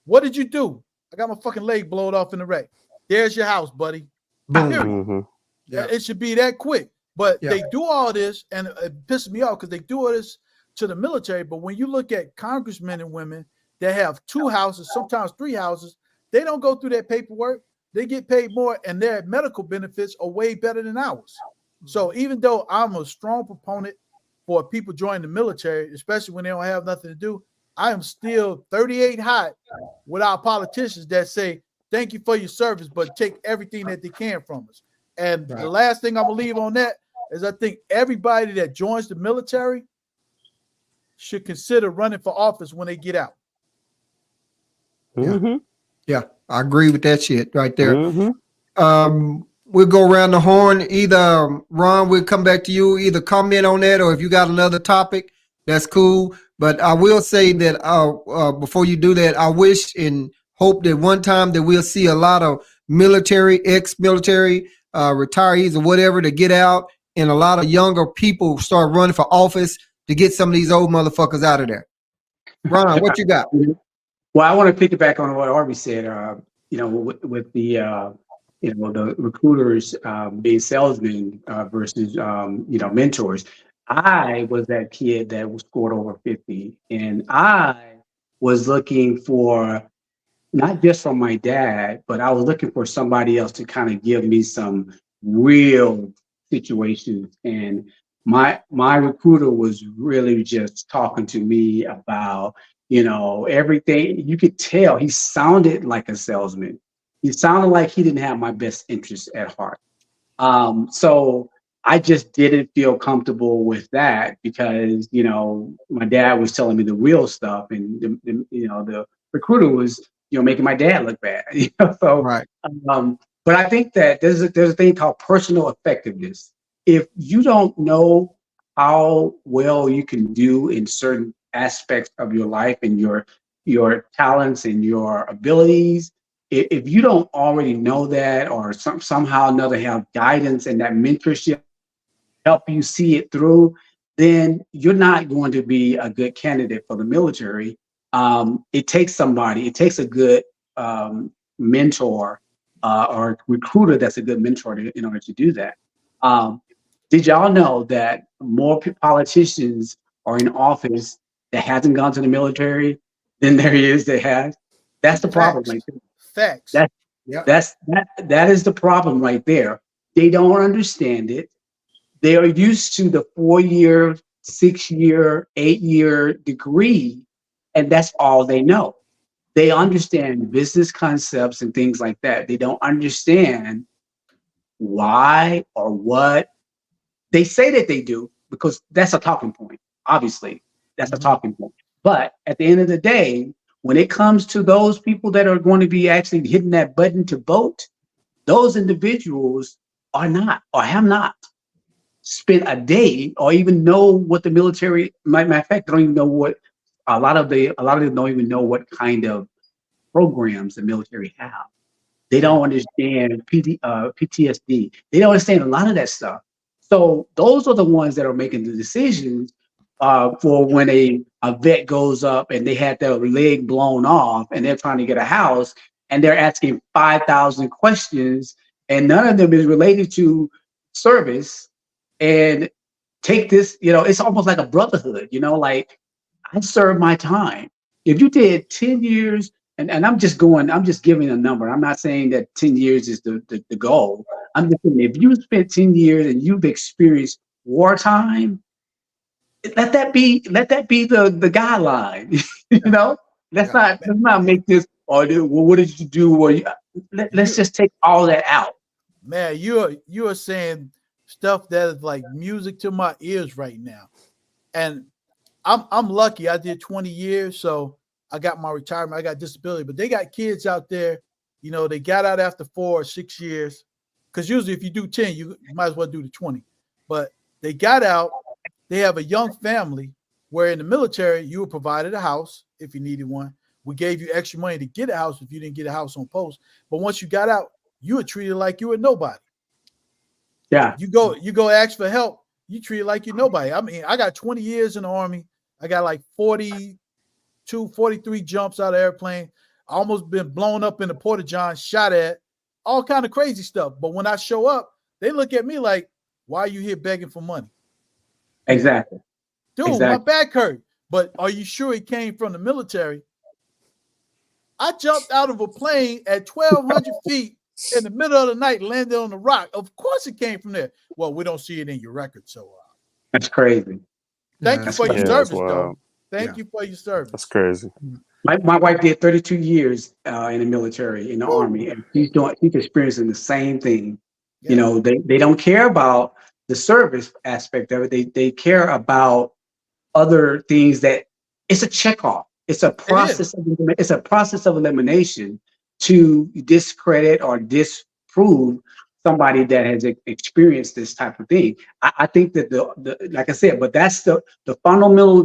E: what did you do? I got my fucking leg blown off in the wreck. There's your house, buddy.
A: Boom.
D: Mm-hmm.
A: Yeah.
E: It should be that quick. But
A: Yeah.
E: they do all this, and it pisses me off because they do all this to the military. But when you look at congressmen and women that have 2 houses, sometimes 3 houses, they don't go through that paperwork. They get paid more, and their medical benefits are way better than ours. So even though I'm a strong proponent for people joining the military, especially when they don't have nothing to do, I am still 38 hot with our politicians that say, thank you for your service, but take everything that they can from us. And the last thing I'm going to leave on that is I think everybody that joins the military should consider running for office when they get out.
D: Mm-hmm.
A: Yeah, I agree with that shit right there.
D: Mm-hmm.
A: We'll go around the horn. Either Ron, we'll come back to you. Either comment on that, or if you got another topic, that's cool. But I will say that before you do that, I wish and hope that one time that we'll see a lot of military, ex-military, retirees or whatever to get out, and a lot of younger people start running for office to get some of these old motherfuckers out of there. Ron, what you got?
C: Well, I want to piggyback on what Arby said. With the the recruiters being salesmen versus mentors. I was that kid that was scored over 50, and I was looking for not just from my dad, but I was looking for somebody else to kind of give me some real situations. And my recruiter was really just talking to me about everything. You could tell he sounded like a salesman. He sounded like he didn't have my best interests at heart. So I just didn't feel comfortable with that because, my dad was telling me the real stuff, and the recruiter was, making my dad look bad. So,
A: Right.
C: but I think that there's a thing called personal effectiveness. If you don't know how well you can do in certain aspects of your life and your talents and your abilities, if you don't already know that, or somehow or another have guidance and that mentorship help you see it through, then you're not going to be a good candidate for the military. It takes a good mentor or recruiter that's a good mentor in order to do that. Did y'all know that more politicians are in office that hasn't gone to the military than there is that has? That's the problem right there.
E: Facts.
C: That is the problem right there. They don't understand it. They are used to the 4-year, 6-year, 8-year degree, and that's all they know. They understand business concepts and things like that. They don't understand why or what. They say that they do because that's a talking point. Obviously, that's a talking point. But at the end of the day, when it comes to those people that are going to be actually hitting that button to vote, those individuals are not or have not spent a day or even know what the military, matter of fact, don't even know what a lot of them don't even know what kind of programs the military have. They don't understand PTSD. They don't understand a lot of that stuff. So those are the ones that are making the decisions for when a vet goes up and they had their leg blown off and they're trying to get a house and they're asking 5,000 questions and none of them is related to service. And take this, it's almost like a brotherhood, like I served my time. If you did 10 years, and I'm just giving a number. I'm not saying that 10 years is the goal. I'm just saying if you spent 10 years and you've experienced wartime, let that be the guideline. Let's not make this, or well, what did you do? Or let's just take all that out.
E: Man, you are saying stuff that is like music to my ears right now. And I'm lucky. I did 20 years, so I got my retirement. I got disability, but they got kids out there, they got out after 4 or 6 years. Because usually if you do 10, you might as well do the 20. But they got out they have a young family where in the military you were provided a house if you needed one. We gave you extra money to get a house if you didn't get a house on post. But once you got out, you were treated like you were nobody.
C: Yeah.
E: You go ask for help, you treat it like you're nobody. I mean, I got 20 years in the Army. I got like 42, 43 jumps out of airplane. I almost been blown up in the Porta John, shot at, all kind of crazy stuff. But when I show up, they look at me like, why are you here begging for money?
C: Exactly.
E: Dude, my back hurt. But are you sure it came from the military? I jumped out of a plane at 1,200 feet in the middle of the night, landed on the rock. Of course it came from there. Well, we don't see it in your record, so
C: that's crazy.
E: Thank you for your service, though. Thank you for your service.
D: That's crazy.
C: My wife did 32 years in the military, in the Army, and she's experiencing the same thing. Yeah. You know, they don't care about the service aspect of it. They care about other things that it's a checkoff. It's a process. It's a process of elimination to discredit or disprove somebody that has experienced this type of thing. I think that the like I said, but that's the fundamental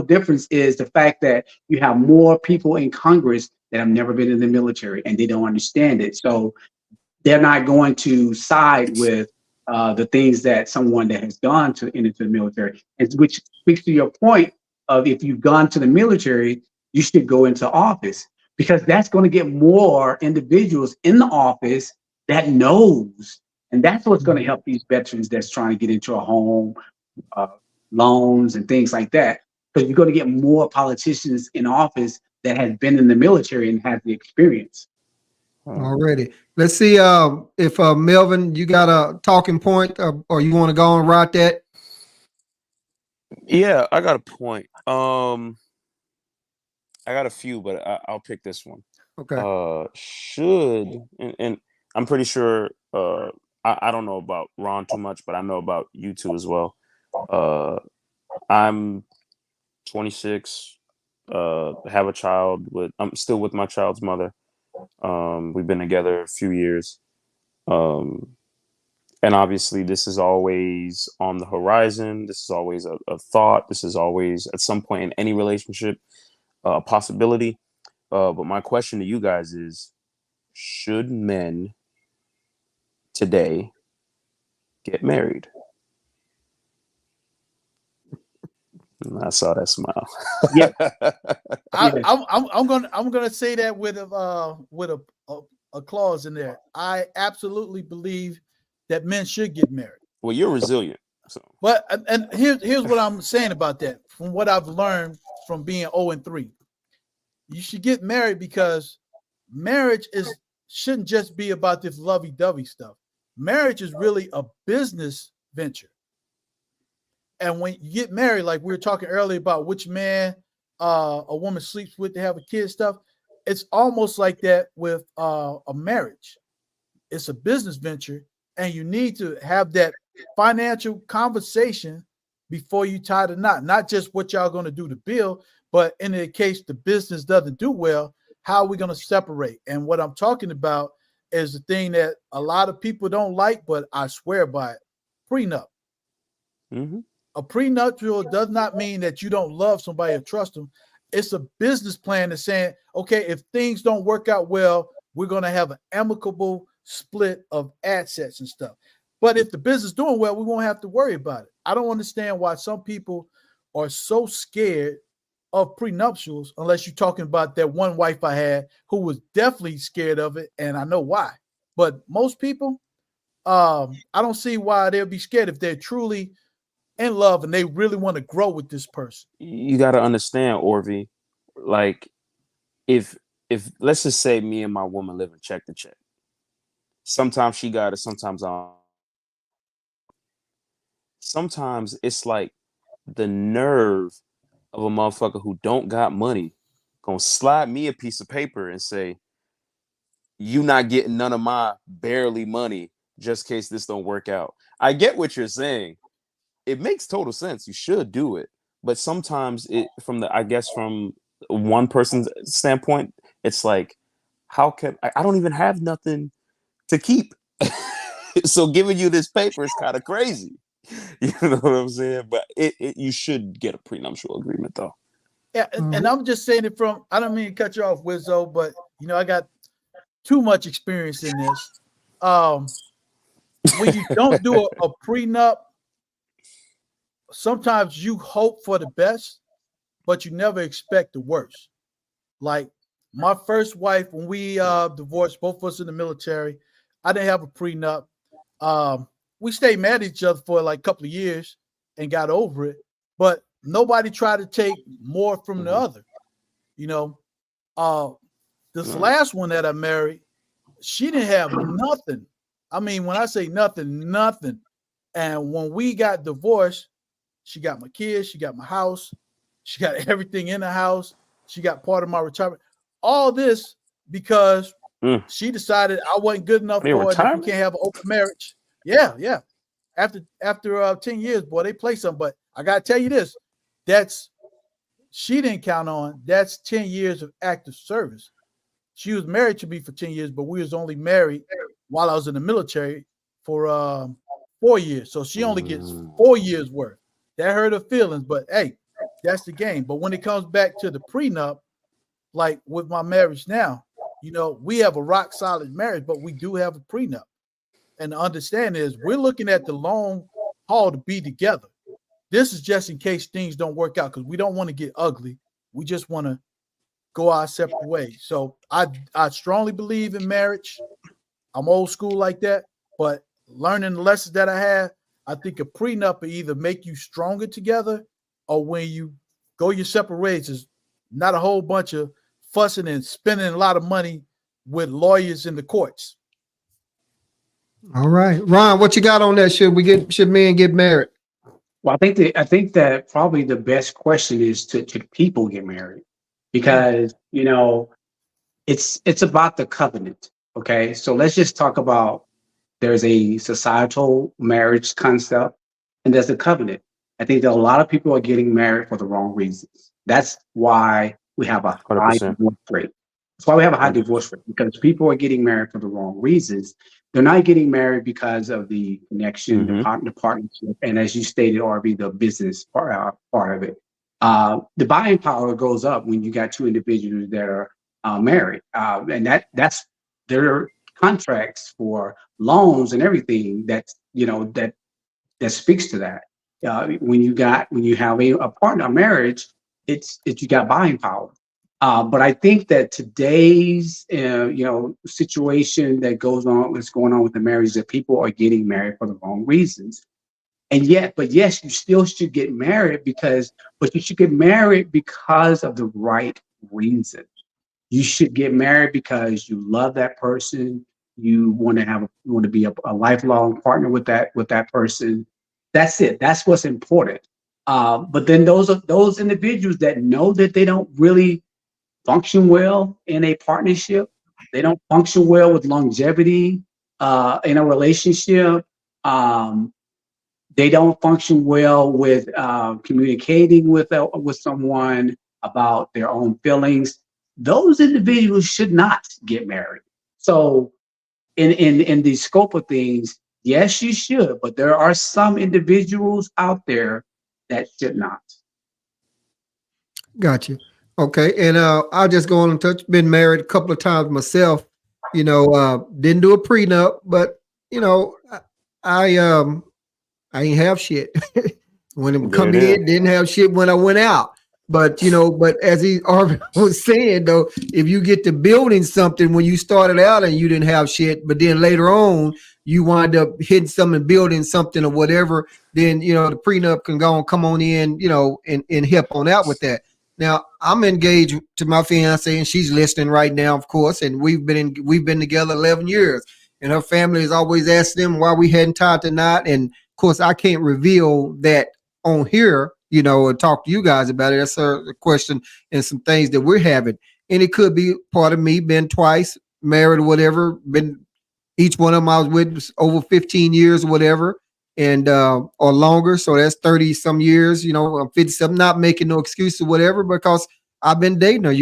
C: difference is the fact that you have more people in Congress that have never been in the military and they don't understand it. So they're not going to side with the things that someone that has gone into the military, which speaks to your point of if you've gone to the military, you should go into office because that's going to get more individuals in the office that knows, and that's what's going to help these veterans that's trying to get into a home, loans and things like that. Because you're going to get more politicians in office that has been in the military and has the experience.
A: Already. Let's see if Melvin, you got a talking point or you want to go and write that?
D: Yeah, I got a point. I got a few, but I'll pick this one.
A: Okay.
D: And I'm pretty sure I don't know about Ron too much, but I know about you two as well. I'm 26, have a child I'm still with my child's mother. We've been together a few years. And obviously this is always on the horizon. This is always a thought. This is always at some point in any relationship, a possibility. But my question to you guys is, should men today get married? And I saw that smile.
C: Yeah.
E: I'm gonna say that with a clause in there. I absolutely believe that men should get married.
D: Well, you're resilient. So.
E: But and here's what I'm saying about that. From what I've learned from being 0-3, you should get married because marriage shouldn't just be about this lovey-dovey stuff. Marriage is really a business venture. And when you get married, like we were talking earlier about which man a woman sleeps with to have a kid stuff, it's almost like that with a marriage. It's a business venture, and you need to have that financial conversation before you tie the knot. Not just what y'all going to do to build, but in the case the business doesn't do well, how are we going to separate? And what I'm talking about is the thing that a lot of people don't like, but I swear by it: prenup.
D: Mm-hmm.
E: A prenuptial does not mean that you don't love somebody or trust them. It's a business plan that's saying, okay, if things don't work out well, we're going to have an amicable split of assets and stuff. But if the business is doing well, we won't have to worry about it. I don't understand why some people are so scared of prenuptials, unless you're talking about that one wife I had who was definitely scared of it, and I know why. But most people, I don't see why they'll be scared if they're truly in love and they really want to grow with this person.
D: You got to understand, Orvie, like if let's just say me and my woman live in check to check. Sometimes she got it, sometimes I don't. Sometimes it's like the nerve of a motherfucker who don't got money gonna slide me a piece of paper and say, you not getting none of my barely money just in case this don't work out. I get what you're saying. It makes total sense. You should do it. But sometimes from one person's standpoint, it's like, how can I don't even have nothing to keep. So giving you this paper is kind of crazy. You know what I'm saying? But you should get a prenuptial agreement though.
E: Yeah, and I'm just saying it from, I don't mean to cut you off, Wizzo, but I got too much experience in this. When you don't do a prenup, sometimes you hope for the best, but you never expect the worst. Like my first wife, when we divorced, both of us in the military, I didn't have a prenup. We stayed mad at each other for like a couple of years and got over it, but nobody tried to take more from the other. This last one that I married, she didn't have nothing. I mean, when I say nothing, nothing. And when we got divorced, she got my kids, she got my house, she got everything in the house, she got part of my retirement. All this because she decided I wasn't good enough for it. If we can't have an open marriage. Yeah. After 10 years, boy, they play something. But I gotta tell you this: she didn't count on. That's 10 years of active service. She was married to me for 10 years, but we was only married while I was in the military for 4 years. So she only gets 4 years worth. That hurt her feelings, but hey, that's the game. But when it comes back to the prenup, like with my marriage now, we have a rock solid marriage, but we do have a prenup. And the understanding is we're looking at the long haul to be together. This is just in case things don't work out because we don't want to get ugly. We just want to go our separate ways. So I strongly believe in marriage. I'm old school like that, but learning the lessons that I have, I think a prenup will either make you stronger together or when you go your separate ways, is not a whole bunch of fussing and spending a lot of money with lawyers in the courts.
A: All right, Ron, what you got on that? Should men get married?
C: Well, I think that probably the best question is to people get married because it's about the covenant. Okay, so let's just talk about there's a societal marriage concept and there's a covenant. I think that a lot of people are getting married for the wrong reasons. That's why we have a high
D: 100%.
C: divorce rate. That's why we have a high divorce rate because people are getting married for the wrong reasons. They're not getting married because of the connection, the partnership, and as you stated, RB, the business part of it. The buying power goes up when you got two individuals that are married, and that's their contracts for loans and everything. That speaks to that. When you have a partner, a marriage, it's you got buying power. But I think that today's situation that's going on with the marriage, that people are getting married for the wrong reasons. But yes, you still should get married but you should get married because of the right reason. You should get married because you love that person. You want to be a lifelong partner with that person. That's it. That's what's important. But then those individuals that know that they don't really function well in a partnership. They don't function well with longevity in a relationship. They don't function well with communicating with someone about their own feelings. Those individuals should not get married. So, in the scope of things, yes, you should, but there are some individuals out there that should not.
A: Gotcha. Okay, and I'll just go on and touch. Been married a couple of times myself. Didn't do a prenup, but I I ain't have shit when it come in. Didn't have shit when I went out. But as he was saying though, if you get to building something when you started out and you didn't have shit, but then later on you wind up hitting something, building something or whatever, then the prenup can come on in, and help on out with that. Now I'm engaged to my fiance and she's listening right now, of course, and we've been together 11 years, and her family has always asked them why we hadn't tied the knot, and of course I can't reveal that on here, and talk to you guys about it. That's a question and some things that we're having. And it could be part of me, been twice married or whatever, been each one of them I was with over 15 years or whatever, and or longer. So that's 30 some years, I'm 57, not making no excuse or whatever, because I've been dating her.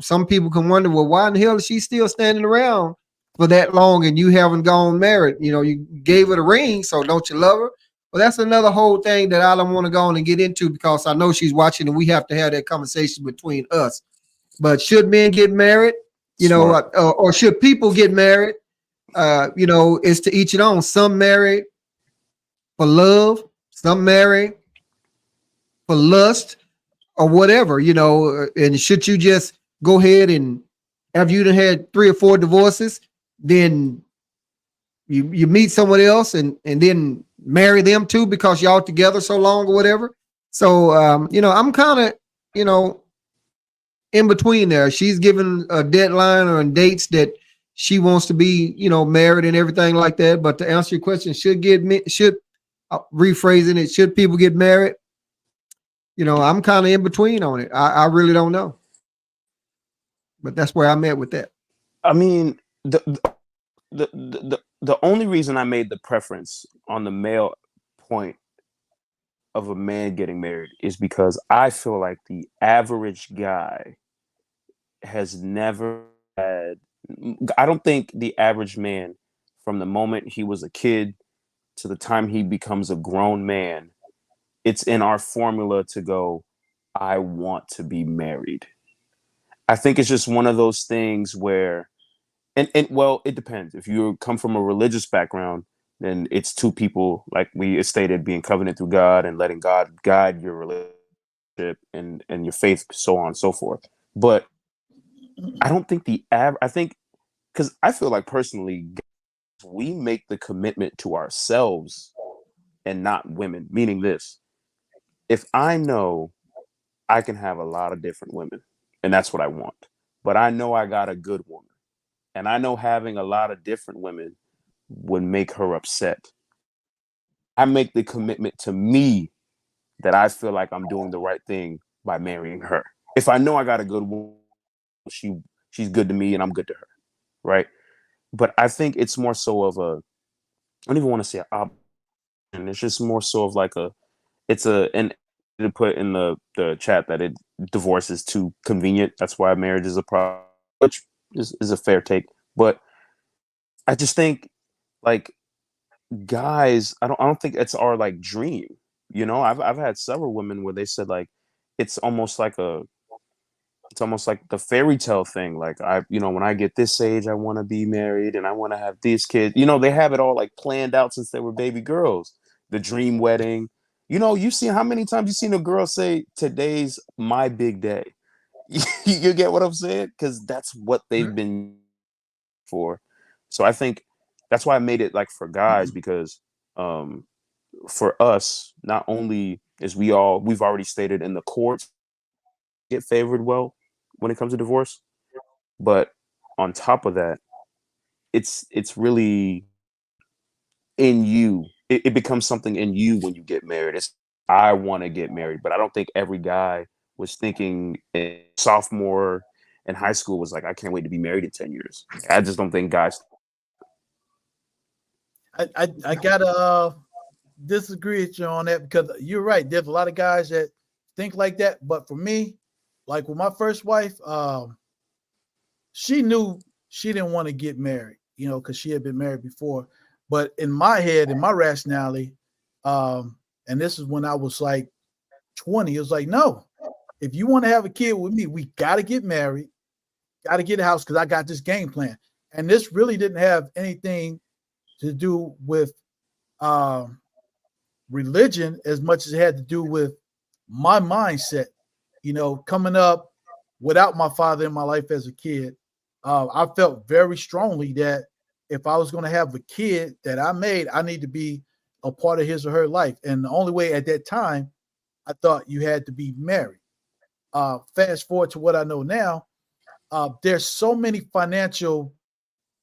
A: Some people can wonder, well, why in the hell is she still standing around for that long and you haven't gone married? You gave her the ring, so don't you love her? But that's another whole thing that I don't want to go on and get into because I know she's watching and we have to have that conversation between us. But should men get married? You know,
D: Smart.
A: or should people get married? You know, it's to each its own. Some marry for love, some marry for lust or whatever, you know. And should you just go ahead and after you done had 3 or 4 divorces, then you meet someone else and then marry them too because y'all together so long or whatever. So you know, I'm kind of, you know, in between there. She's given a deadline or dates that she wants to be, you know, married and everything like that. But to answer your question, should rephrasing it, should people get married? You know, I'm kind of in between on it. I really don't know. But that's where I'm at with that.
D: I mean, the only reason I made the preference on the male point of a man getting married is because I feel like the average guy has never had. I don't think the average man, from the moment he was a kid to the time he becomes a grown man, it's in our formula to go, I want to be married. I think it's just one of those things where, and well, it depends. If you come from a religious background, then it's 2 people, like we stated, being covenant through God and letting God guide your relationship and your faith, so on and so forth. But I don't think I think, because I feel like personally, we make the commitment to ourselves and not women. Meaning this: if I know I can have a lot of different women, and that's what I want, but I know I got a good woman, and I know having a lot of different women would make her upset. I make the commitment to me that I feel like I'm doing the right thing by marrying her. If I know I got a good woman, she's good to me and I'm good to her, right? But I think it's more so of a, I don't even want to say an option. It's just more so of like and to put in the chat that divorce is too convenient. That's why marriage is a problem, which is a fair take. But I just think, like, guys, I don't think it's our like dream. You know, I've had several women where they said like it's almost like the fairy tale thing. Like, when I get this age, I want to be married and I want to have these kids. You know, they have it all like planned out since they were baby girls. The dream wedding. You know, you see how many times you seen a girl say, "Today's my big day." You get what I'm saying? Because that's what they've been for. So I think that's why I made it like for guys, because for us, not only is we've already stated in the courts get favored well when it comes to divorce, but on top of that, it's really in you. It becomes something in you when you get married. It's, I want to get married, but I don't think every guy was thinking in sophomore in high school was like, I can't wait to be married in 10 years. I just don't think guys.
E: I gotta disagree with you on that, because you're right. There's a lot of guys that think like that, but for me, like with my first wife, she knew she didn't want to get married, because she had been married before. But in my head, in my rationality, and this is when I was like 20, it was like, no, if you want to have a kid with me, we got to get married, got to get a house, because I got this game plan. And this really didn't have anything to do with religion as much as it had to do with my mindset. Coming up without my father in my life as a kid, I felt very strongly that if I was going to have a kid that I made, I need to be a part of his or her life. And the only way at that time, I thought you had to be married. Fast forward to what I know now, there's so many financial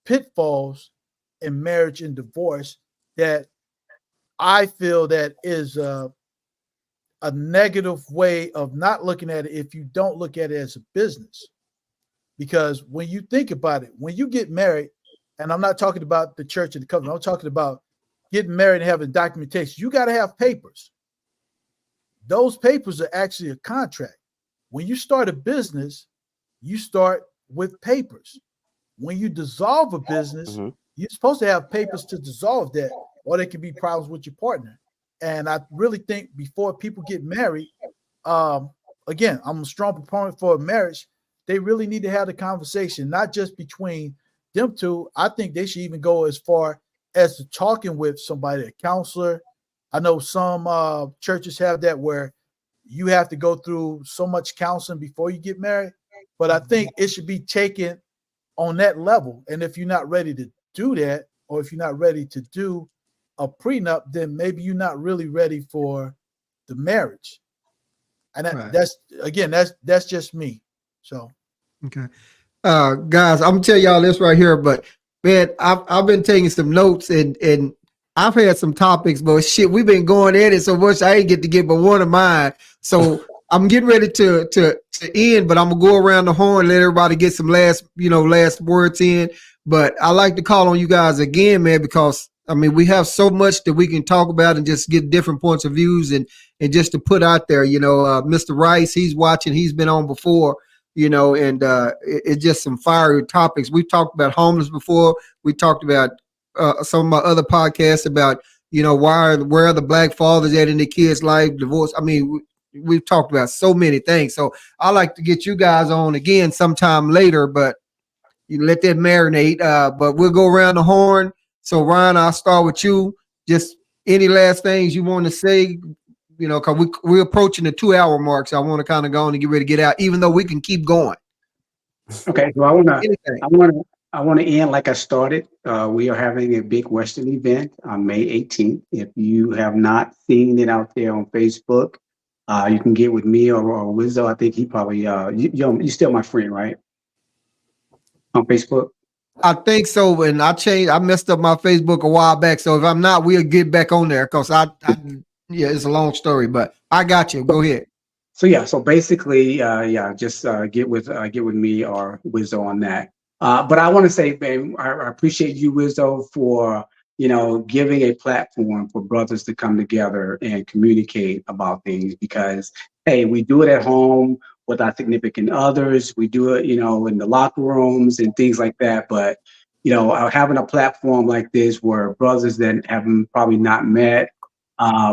E: pitfalls in marriage and divorce that I feel that is a negative way of not looking at it if you don't look at it as a business. Because when you think about it, when you get married, and I'm not talking about the church and the covenant, I'm talking about getting married and having documentation. You got to have papers. Those papers are actually a contract. When you start a business, you start with papers. When you dissolve a business,
D: Mm-hmm.
E: you're supposed to have papers to dissolve that, or there can be problems with your partner. And I really think before people get married, um, again, I'm a strong proponent for marriage. They really need to have the conversation, not just between them two. I think they should even go as far as to talking with somebody, a counselor. I know some churches have that where you have to go through so much counseling before you get married. But I think it should be taken on that level. And if you're not ready to do that, or if you're not ready to do a prenup, then maybe you're not really ready for the marriage. And
A: Right.
E: that's again, that's just me. So
A: Okay. Guys, I'm gonna tell y'all this right here, but man, I've been taking some notes and I've had some topics, but shit, we've been going at it so much I ain't get to get but one of mine. So I'm getting ready to end, but I'm gonna go around the horn, let everybody get some last words in. But I like to call on you guys again, man, because I mean we have so much that we can talk about and just get different points of views and just to put out there. Mr. Rice, he's watching, he's been on before. And it's just some fiery topics. We've talked about homeless before. We talked about some of my other podcasts about, where are the black fathers at in the kids' life, divorce. I mean, we've talked about so many things. So I like to get you guys on again sometime later, but you let that marinate. But we'll go around the horn. So Ryan, I'll start with you. Just any last things you want to say, because we're approaching the 2 hour mark. So I want to kind of go on and get ready to get out, even though we can keep going.
C: Okay, so
A: Anything.
C: I want to end like I started. We are having a big Western event on May 18th. If you have not seen it out there on Facebook, you can get with me or Wizzo. I think he probably you're still my friend, right? On Facebook.
A: I think so. And I messed up my Facebook a while back. So if I'm not, we'll get back on there because yeah, it's a long story, but I got you. Go ahead.
C: So yeah, so basically, just get with me or Wizzo on that. But I want to say, man, I appreciate you, Wizzo, for giving a platform for brothers to come together and communicate about things. Because hey, we do it at home with our significant others, we do it, in the locker rooms and things like that. But having a platform like this where brothers that have probably not met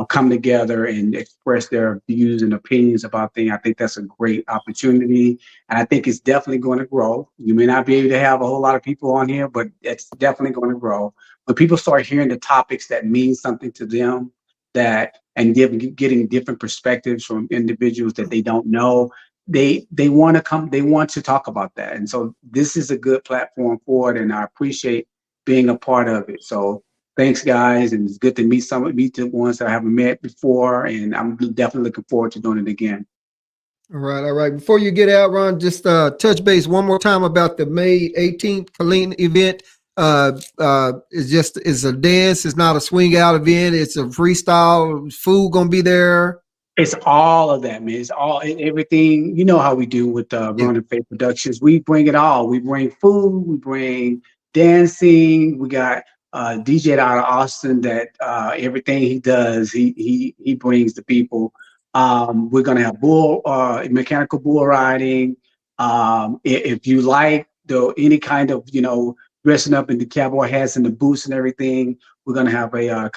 C: come together and express their views and opinions about things. I think that's a great opportunity. And I think it's definitely going to grow. You may not be able to have a whole lot of people on here, but it's definitely going to grow. When people start hearing the topics that mean something to them, getting different perspectives from individuals that they don't know, they want to come, they want to talk about that. And so this is a good platform for it. And I appreciate being a part of it. So thanks, guys, and it's good to meet the ones that I haven't met before, and I'm definitely looking forward to doing it again.
A: All right. Before you get out, Ron, just touch base one more time about the May 18th Colleen event. It's a dance. It's not a swing out event. It's a freestyle. Food gonna be there.
C: It's all of that, man. It's everything. You know how we do with Ron and Faith Productions. We bring it all. We bring food. We bring dancing. We got DJ out of Austin that everything he does, he brings the people. We're gonna have mechanical bull riding. If you like any kind of dressing up in the cowboy hats and the boots and everything, we're gonna have a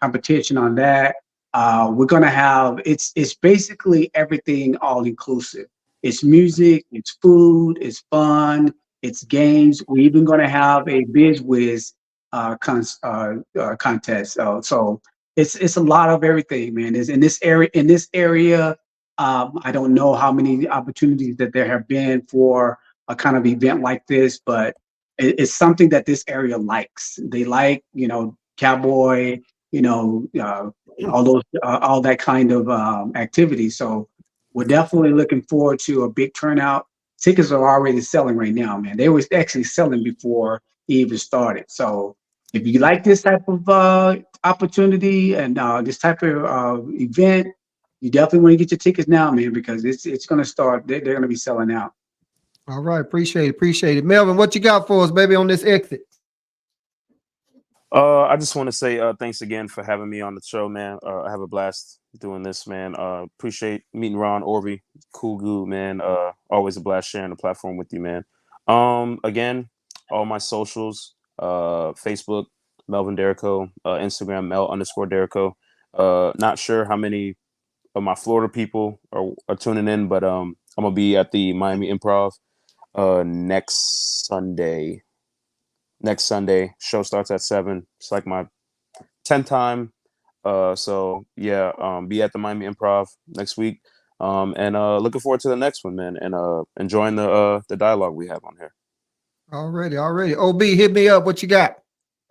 C: competition on that. We're gonna have it's basically everything all inclusive. It's music, it's food, it's fun, it's games. We're even gonna have a biz whiz contest. So it's a lot of everything, man. Is in this area. I don't know how many opportunities that there have been for a kind of event like this, but it's something that this area likes. They like, cowboy, all that kind of activity. So we're definitely looking forward to a big turnout. Tickets are already selling right now, man. They were actually selling before it even started. So if you like this type of opportunity and this type of event, you definitely want to get your tickets now, man, because it's going to start. They're going to be selling out.
A: All right. Appreciate it. Melvin, what you got for us, baby, on this exit?
D: I just want to say thanks again for having me on the show, man. I have a blast doing this, man. Appreciate meeting Ron Orby, cool dude, man. Always a blast sharing the platform with you, man. Again, all my socials, Facebook, Melvin Derrico, Instagram, Mel_Derrico. Not sure how many of my Florida people are tuning in, but I'm gonna be at the Miami Improv next Sunday. Next Sunday, show starts at 7. It's like my 10th time. So yeah, be at the Miami Improv next week. And looking forward to the next one, man. And enjoying the dialogue we have on here.
A: Already. OB, hit me up. What you got?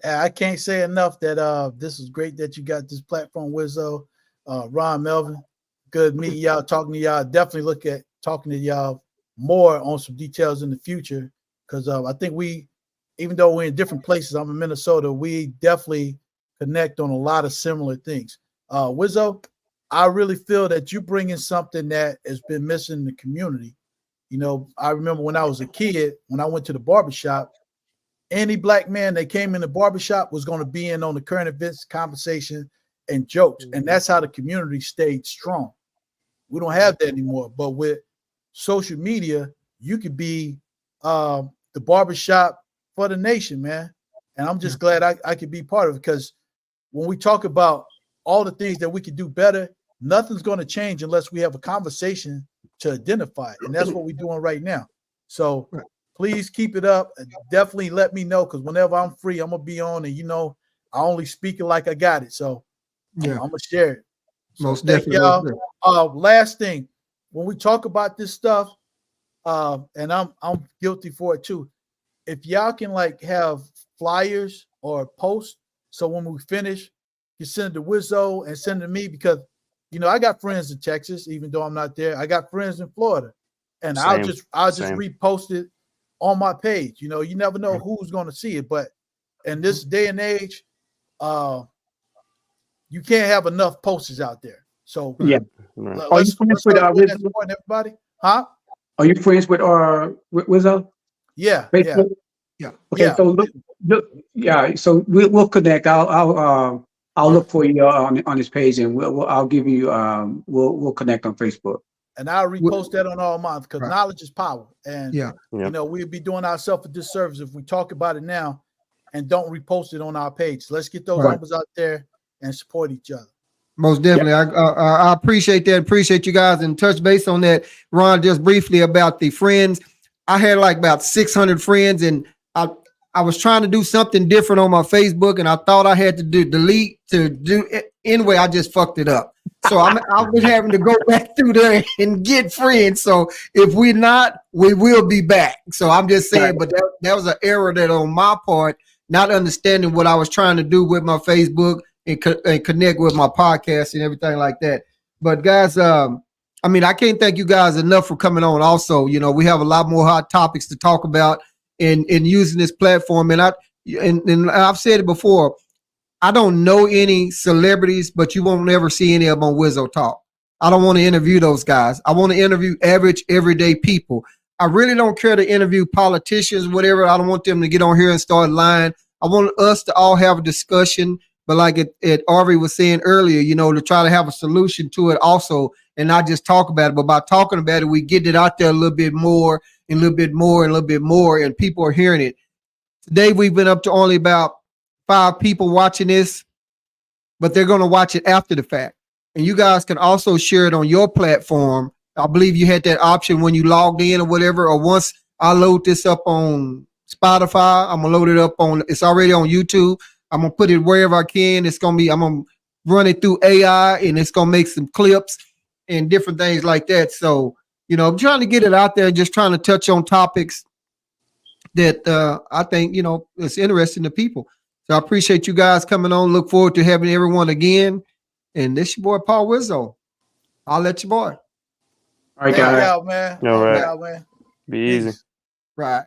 E: I can't say enough that this is great that you got this platform, Wizzo, Ron, Melvin. Good meeting y'all, talking to y'all. Definitely look at talking to y'all more on some details in the future, because I think even though we're in different places, I'm in Minnesota, we definitely connect on a lot of similar things. Wizzo, I really feel that you bring in something that has been missing in the community. You know, I remember when I was a kid, when I went to the barbershop, any black man that came in the barbershop was going to be in on the current events conversation and jokes. And that's how the community stayed strong. We don't have that anymore. But with social media, you could be the barbershop for the nation, man. And I'm just glad I could be part of it, because when we talk about all the things that we could do better, nothing's going to change unless we have a conversation to identify it. And that's what we're doing right now. So please keep it up. Definitely let me know, because whenever I'm free, I'm going to be on. And, you know, I only speak it like I got it. So I'm going to share it. So
A: Most
E: thank
A: definitely.
E: y'all. Last thing, when we talk about this stuff, and I'm guilty for it too, if y'all can like have flyers or posts, so when we finish, you send it to Wizzo and send it to me, because you know I got friends in Texas, even though I'm not there. I got friends in Florida, and I'll just repost it on my page. You know, you never know who's going to see it, but in this day and age, you can't have enough posters out there. So
C: Yeah.
E: let's start supporting everybody, huh?
C: Are you friends with Wizzo?
E: Yeah,
C: Facebook?
A: Yeah.
C: Okay,
E: yeah.
C: so look, yeah. So we'll connect. I'll look for you on his page, and I'll give you we'll connect on Facebook.
E: And I'll repost that on all mine, because
A: Right.
E: knowledge is power. And
A: Yeah.
E: you know, we'd be doing ourselves a disservice if we talk about it now and don't repost it on our page. Let's get those numbers out there and support each other.
A: Most definitely. I appreciate that. Appreciate you guys, and touch base on that, Ron, just briefly about the friends. I had like about 600 friends, and I was trying to do something different on my Facebook, and I thought I had to delete to do it. Anyway, I just fucked it up. So I was having to go back through there and get friends. So if we're not, we will be back. So I'm just saying, but that was an error that on my part, not understanding what I was trying to do with my Facebook and connect with my podcast and everything like that. But guys, I mean, I can't thank you guys enough for coming on. Also, you know, we have a lot more hot topics to talk about in using this platform. And I've said it before, I don't know any celebrities, but you won't ever see any of them on Wizzo Talk. I don't want to interview those guys. I want to interview average, everyday people. I really don't care to interview politicians, whatever. I don't want them to get on here and start lying. I want us to all have a discussion, but like Arvie was saying earlier, you know, to try to have a solution to it also, and not just talk about it. But by talking about it, we get it out there a little bit more and a little bit more and a little bit more, and people are hearing it. Today, we've been up to only about 5 people watching this, but they're going to watch it after the fact. And you guys can also share it on your platform. I believe you had that option when you logged in or whatever, or once I load this up on Spotify, I'm going to load it up it's already on YouTube. I'm going to put it wherever I can. I'm going to run it through AI, and it's going to make some clips and different things like that. So, you know, I'm trying to get it out there, just trying to touch on topics that I think, you know, it's interesting to people. So I appreciate you guys coming on. Look forward to having everyone again. And this your boy, Paul Wizzo. I'll let you boy.
C: All right, guys.
E: Y'all, man.
D: All right.
E: Y'all, man.
D: Be easy.
A: Right.